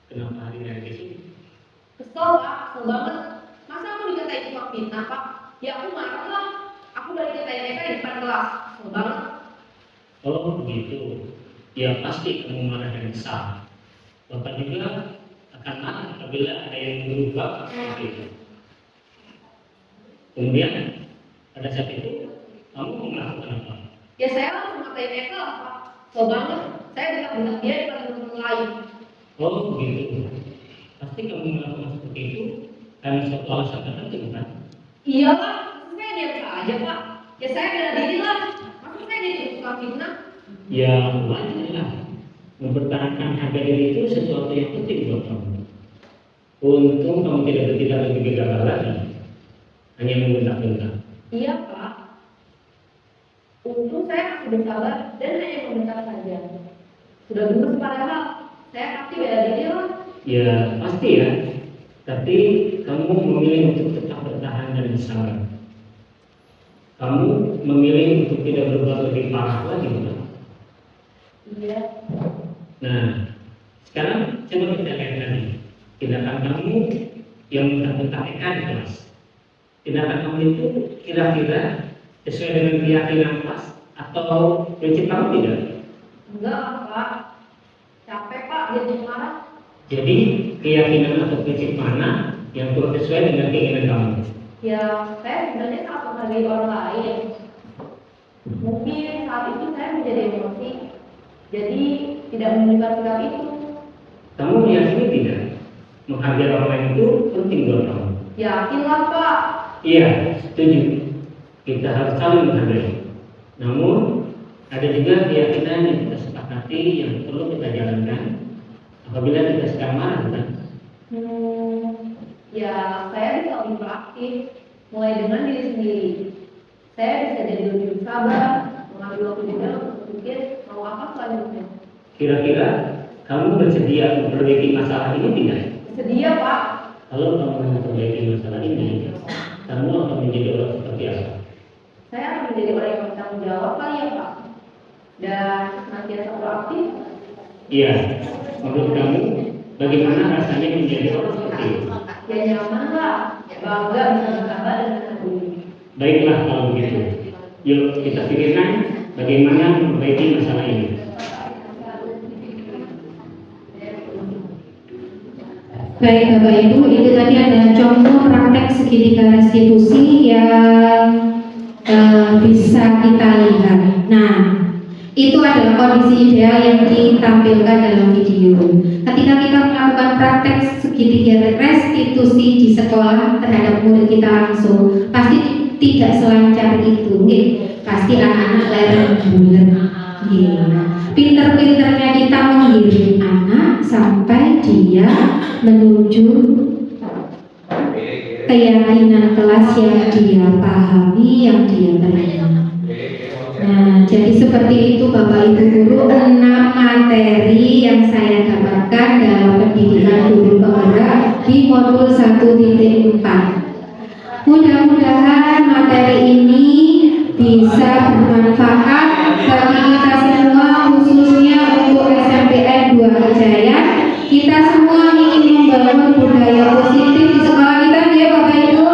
Kenapa hari ini di sini? Kesel pak, kesel banget. Masa aku dikatain tukang fitnah pak? Ya aku marah lah. Aku balik katain mereka di depan kelas. Kesel banget. Oh begitu. Ya pasti kamu marah dan kesal. Bapak juga akan marah apabila ada yang berubah seperti itu. Kemudian pada saat itu kamu melakukan apa? Ya saya langsung ngatain mereka lah pak. Kesel banget. Saya bentak-bentak dia di depan teman-teman lain. Oh begitu. Pasti kamu melakukan seperti itu karena suatu alasan tertentu kan? Iya pak, saya diam saja pak. Ya saya bela diri lah. Masa saya jadi tukang fitnah? Ya wajar lah. Mempertahankan harga diri itu sesuatu yang penting buat kamu. Untung kamu tidak bertindak lebih gegabah lagi, hanya membentak-bentak. Iya pak. Untung saya masih bersabar dan hanya membentak saja. Sudah gemes padahal. Saya pasti bela diri lah. Ya pasti ya. Tapi kamu memilih untuk tetap bertahan dan bersabar. Kamu memilih untuk tidak berbuat lebih parah lagi, bukan? Iya. Nah, sekarang coba kita lihat lagi tindakan kamu yang bentak-bentak Eka di kelas. Tindakan kamu itu kira-kira sesuai dengan keyakinan kelas atau prinsip kamu tidak? Enggak pak. Capek pak, jadi marah. Jadi keyakinan atau prinsip mana yang turut sesuai dengan keinginan kamu? Ya, saya sebenarnya sangat menghargai orang lain. Mungkin saat itu saya menjadi emosi, jadi tidak menunjukkan sikap itu. Kamu meyakini tidak? Menghargai orang lain itu penting buat kamu. Yakinlah pak. Iya, setuju. Kita harus saling menghargai. Namun ada juga keyakinan yang kita sepakati yang perlu kita jalankan apabila kita sedang marah, kan? Ya, saya bisa lebih proaktif, mulai dengan diri sendiri. Saya bisa jadi lebih sabar, mengambil waktu juga untuk berpikir mau apa selanjutnya. Kira-kira kamu bersedia memperbaiki masalah ini tidak? Bersedia pak. Kalau kamu memperbaiki masalah ini, kamu akan menjadi orang seperti apa? Saya akan menjadi orang yang bertanggung jawab kali ya pak. Dan senantiasa proaktif. Iya, menurut kamu bagaimana rasanya menjadi orang seperti itu? Ya nyaman lah, bangga bisa bersahabat dengan aku. Baiklah kalau begitu. Yuk kita pikirkan bagaimana memperbaiki masalah ini. Baik Bapak Ibu, itu tadi adalah contoh praktek segitiga restitusi yang bisa kita lihat. Nah, itu adalah kondisi ideal yang ditampilkan dalam video. Ketika kita melakukan praktek segitiga restitusi di sekolah terhadap murid kita langsung, pasti tidak selancar itu. Pasti anak-anak lereng bulan. Pinter-pinternya kita menggiring anak sampai dia menuju keyakinan kelas yang dia pahami, yang dia terima. Nah, jadi seperti itu Bapak Ibu Guru, 6 materi yang saya dapatkan dalam pendidikan guru penggerak di modul 1.4. Mudah-mudahan materi ini bisa bermanfaat bagi kita semua, khususnya untuk SMPN 2 Kejayaan. Kita semua ingin membangun budaya positif di sekolah kita, ya Bapak Ibu.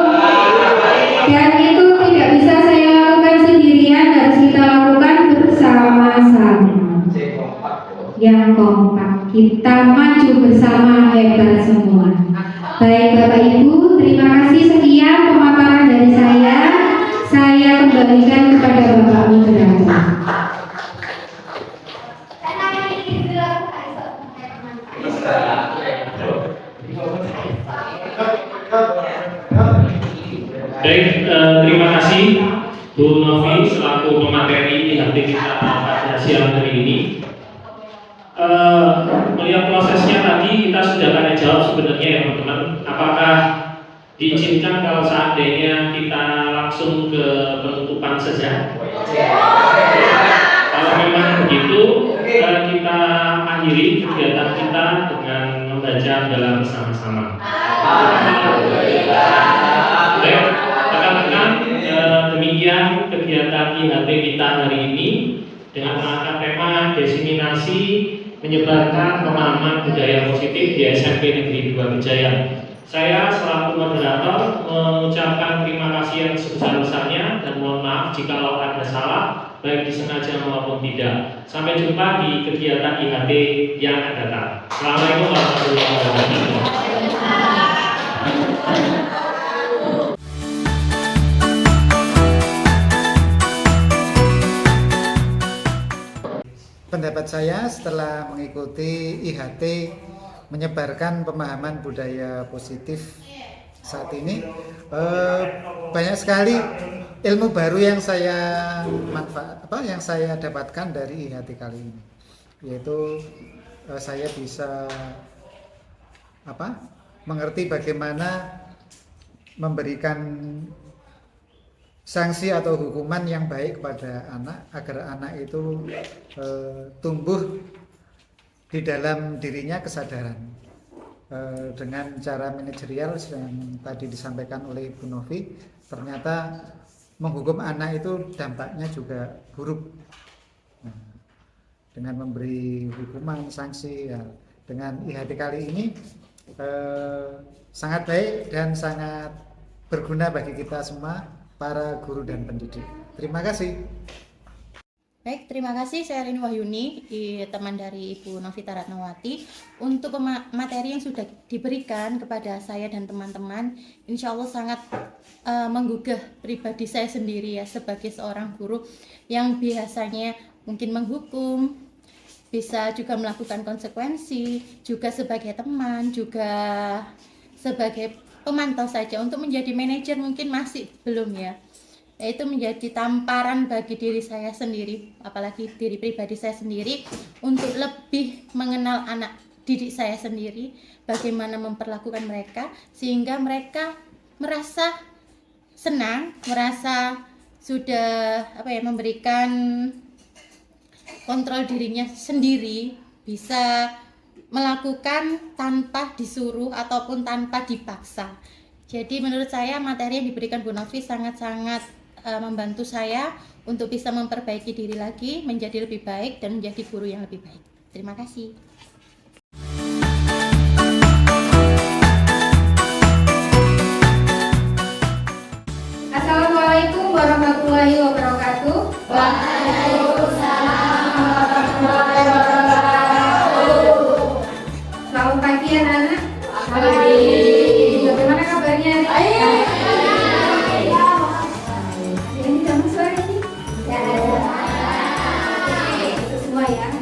Dan itu tidak bisa saya lakukan sendirian, harus kita lakukan yang kompak. Kita maju bersama, hebat semua. Baik Bapak Ibu, terima kasih. Sekian pemaparan dari saya. Saya kembalikan kepada Bapak Moderator. Baik, terima kasih Bu Novi selaku pemateri IHT kita pada siang hari ini. Melihat prosesnya tadi kita sudah akan jawab sebenarnya ya teman-teman. Apakah diizinkan kalau seandainya kita langsung ke penutupan saja? Kalau memang begitu, kita akhiri kegiatan kita dengan membaca dalam bersama-sama. Baik, rekan-rekan, demikian kegiatan IHT kita hari ini dengan mengangkat tema diseminasi menyebarkan pemahaman budaya positif di SMP Negeri 2 Kejaya. Saya selaku moderator mengucapkan terima kasih yang sebesar-besarnya dan mohon maaf jika ada salah baik disengaja maupun tidak. Sampai jumpa di kegiatan IHT yang akan datang. Assalamualaikum warahmatullahi wabarakatuh. Pendapat saya setelah mengikuti IHT menyebarkan pemahaman budaya positif saat ini, banyak sekali ilmu baru yang saya yang saya dapatkan dari IHT kali ini, yaitu saya bisa mengerti bagaimana memberikan sanksi atau hukuman yang baik kepada anak agar anak itu tumbuh di dalam dirinya kesadaran dengan cara manajerial yang tadi disampaikan oleh Bu Novi. Ternyata menghukum anak itu dampaknya juga buruk. Dengan memberi hukuman sanksi ya, dengan IHT kali ini sangat baik dan sangat berguna bagi kita semua, para guru dan pendidik. Terima kasih. Baik, terima kasih. Saya Rini Wahyuni, teman dari Ibu Novita Ratnawati. Untuk materi yang sudah diberikan kepada saya dan teman-teman, insya Allah sangat menggugah pribadi saya sendiri ya, sebagai seorang guru yang biasanya mungkin menghukum, bisa juga melakukan konsekuensi, juga sebagai teman, juga sebagai pemantau saja. Untuk menjadi manajer mungkin masih belum ya. Itu menjadi tamparan bagi diri saya sendiri, apalagi diri pribadi saya sendiri, untuk lebih mengenal anak didik saya sendiri, bagaimana memperlakukan mereka sehingga mereka merasa senang, merasa sudah memberikan kontrol dirinya sendiri, bisa melakukan tanpa disuruh ataupun tanpa dipaksa. Jadi menurut saya materi yang diberikan Bu Novi sangat-sangat membantu saya untuk bisa memperbaiki diri lagi, menjadi lebih baik dan menjadi guru yang lebih baik. Terima kasih. Assalamualaikum warahmatullahi wabarakatuh. Waalaikumsalam warahmatullahi wabarakatuh. Selamat pagi anak-anak. Bagaimana kabarnya? Ini jangan suara ini. Semua ya.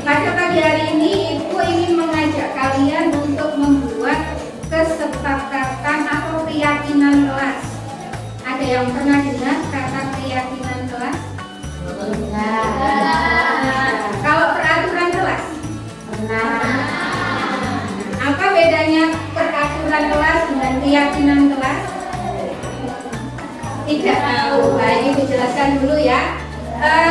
Pada pagi hari ini Ibu ingin mengajak kalian untuk membuat kesepakatan atau keyakinan kelas. Ada yang pernah dengar kata keyakinan kelas? Kalau peraturan kelas? Apa bedanya peraturan kelas dengan keyakinan kelas? Tidak tahu. Nah, ini dijelaskan dulu ya.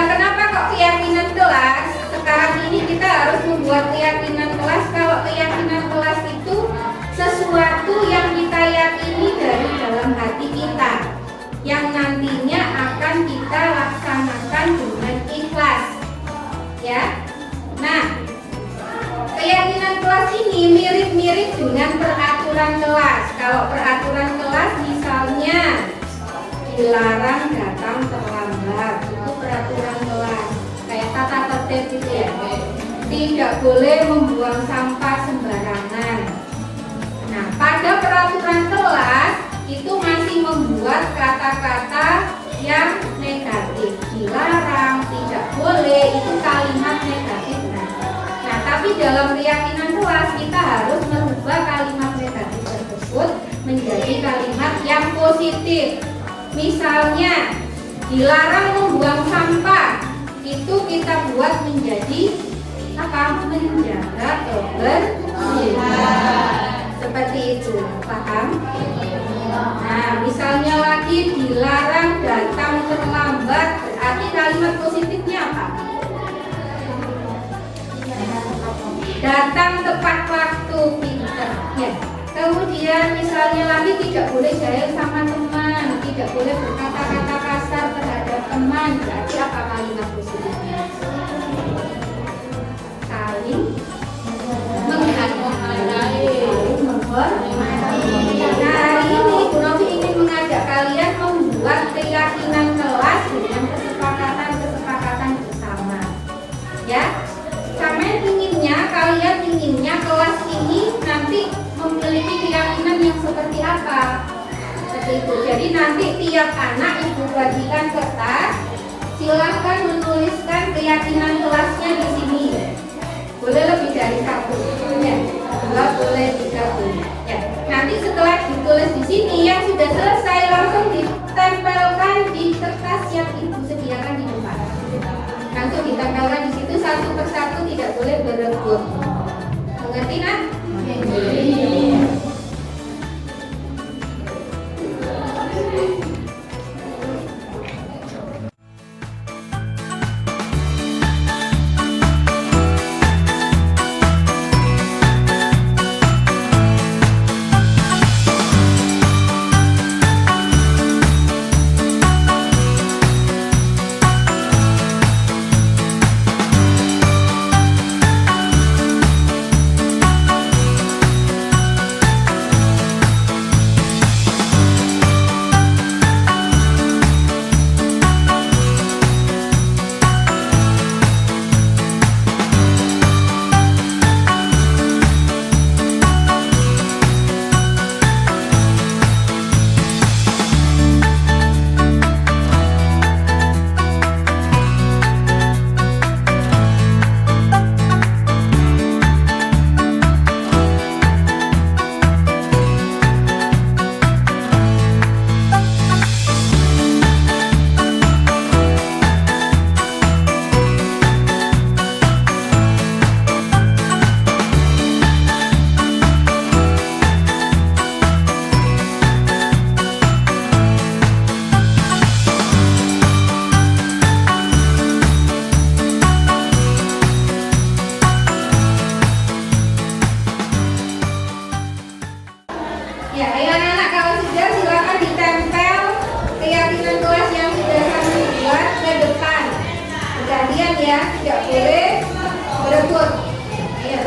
Kenapa kok keyakinan kelas? Sekarang ini kita harus membuat keyakinan kelas. Kalau keyakinan kelas itu sesuatu yang kita yakini dari dalam hati kita, yang nantinya akan kita laksanakan dengan ikhlas. Ya. Nah, keyakinan kelas ini mirip-mirip dengan peraturan kelas. Kalau peraturan kelas misalnya dilarang datang terlambat, itu peraturan kelas. Kayak tata tertib gitu ya. boleh membuang sampah sembarangan. Nah, pada peraturan kelas itu masih membuat kata-kata yang negatif, dilarang, tidak boleh, itu kalimat negatif. Nah, tapi dalam keyakinan kelas kita harus merubah kalimat negatif tersebut menjadi kalimat yang positif. Misalnya, dilarang membuang sampah, itu kita buat menjadi apa? Menjaga kebersihan. Seperti itu, paham? Nah, misalnya lagi dilarang datang terlambat, berarti kalimat positifnya apa? Datang tepat waktu, pintar. Ya. Kemudian misalnya lagi tidak boleh jahil sama teman, tidak boleh berkata-kata kasar terhadap teman, berarti apa kalimat positifnya? Saling menghargai. Nah, hari ini Bu Novi ingin mengajak kalian membuat keyakinan kelas dengan kesepakatan bersama. Ya, kalian inginnya kelas ini nanti memiliki keyakinan yang seperti apa? Seperti itu. Jadi nanti tiap anak ibu bagikan kertas, silahkan menuliskan keyakinan kelasnya di sini. Boleh lebih dari satu, ya. Dua boleh, tiga boleh. Ya. Nanti setelah ditulis di sini yang sudah selesai langsung ditempelkan di kertas yang ibu sediakan di depan. Langsung ditempelkan di situ satu persatu, tidak boleh berebut. Mengerti kan? Tidak boleh berebut. Ayo.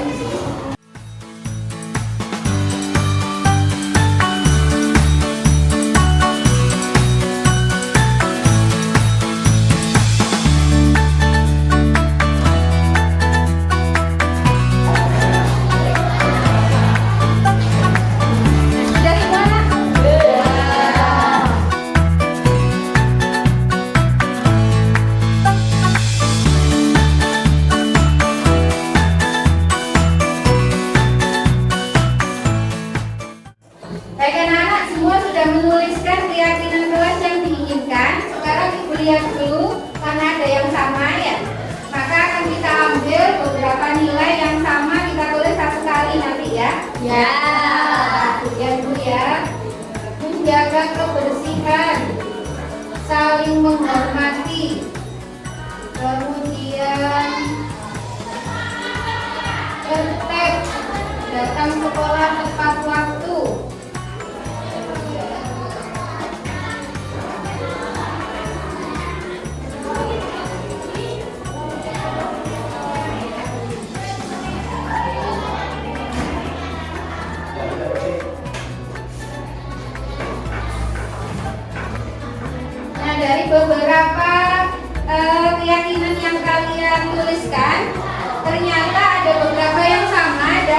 Baik anak-anak, semua sudah menuliskan keyakinan kelas yang diinginkan. Sekarang ibu lihat dulu, karena ada yang sama ya. Maka akan kita ambil beberapa nilai yang sama, kita tulis satu kali nanti ya. Ya. Lihat dulu ya. Menjaga kebersihan, saling menghormati, kemudian tertib, datang sekolah tepat waktu. Dari beberapa keyakinan yang kalian tuliskan, ternyata ada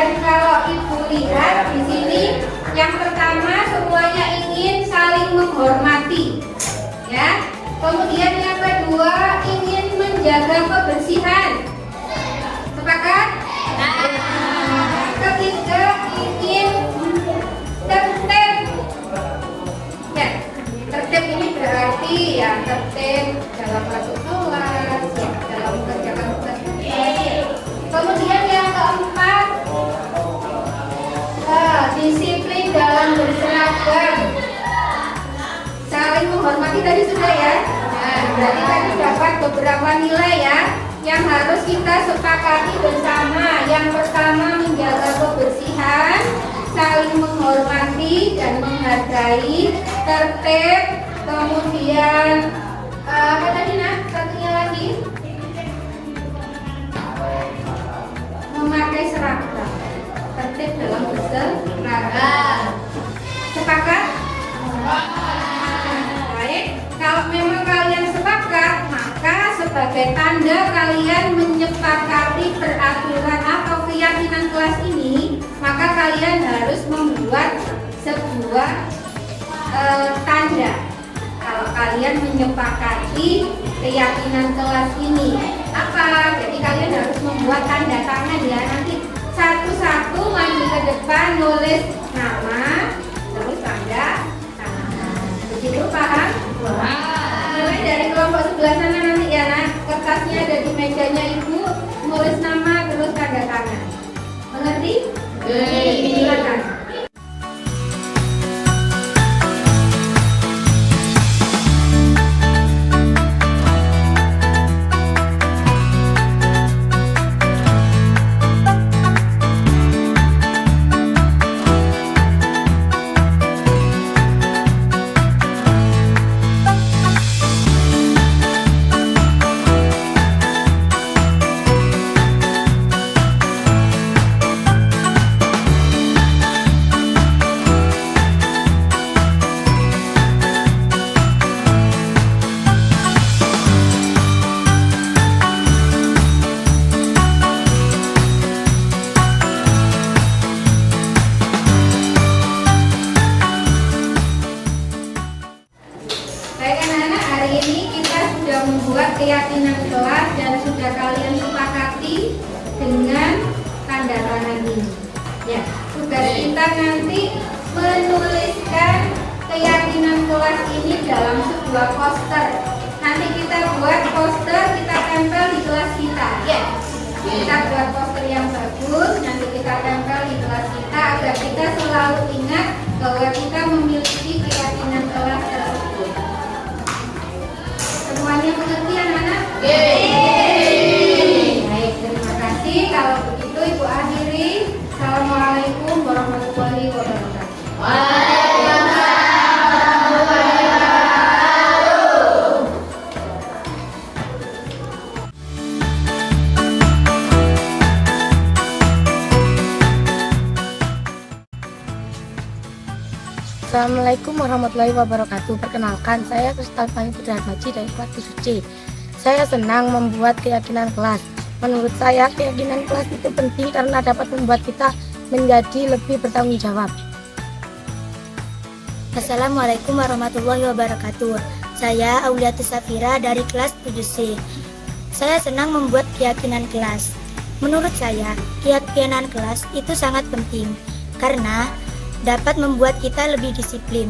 Dan kalau Ibu lihat di sini, yang pertama semuanya ingin saling menghormati, ya. Kemudian yang kedua ingin menjaga kebersihan. Sepakat? Ketiga ingin tertib. Ya, tertib ini berarti ya tertib dalam masuk kelas, ya, dalam mengerjakan tugas. Kemudian yang keempat, disiplin dalam berseragam. Saling menghormati tadi sudah ya. Nah, berarti tadi dapat beberapa nilai ya yang harus kita sepakati bersama. Yang pertama menjaga kebersihan, saling menghormati dan menghargai, tertib, kemudian apa tadi nak? Satunya lagi memakai seragam, tertib dalam berseragam. Sepakat? Baik, kalau memang kalian sepakat, maka sebagai tanda kalian menyepakati peraturan atau keyakinan kelas ini, maka kalian harus membuat sebuah tanda kalau kalian menyepakati keyakinan kelas ini. Apa? Jadi kalian harus membuat tanda tangan ya. Nanti satu-satu maju ke depan, nulis nama, terus tanda tangan. Begitu, paham? Mulai dari kelompok sebelah sana nanti ya nak. Kertasnya ada di mejanya Ibu, nulis nama terus tanda tangan. Mengerti? Silakan. Membuat keyakinan kelas dan sudah kalian sepakati dengan tanda tangan ini. Ya, tugas kita nanti menuliskan keyakinan kelas ini dalam sebuah poster. Nanti kita buat poster, kita tempel di kelas kita. Ya, kita buat poster yang bagus, nanti kita tempel di kelas kita agar kita selalu ingat bahwa kita memiliki keyakinan kelas tersebut. Semuanya mengerti anak-anak? Baik, terima kasih. Kalau begitu Ibu akhiri. Assalamualaikum warahmatullahi wabarakatuh. Assalamualaikum warahmatullahi wabarakatuh. Perkenalkan, saya Kristalfani Pudrahatmaji dari kelas 7C. Saya senang membuat keyakinan kelas. Menurut saya, keyakinan kelas itu penting karena dapat membuat kita menjadi lebih bertanggung jawab. Assalamualaikum warahmatullahi wabarakatuh. Saya Auliatus Safira dari kelas 7C. Saya senang membuat keyakinan kelas. Menurut saya, keyakinan kelas itu sangat penting karena dapat membuat kita lebih disiplin.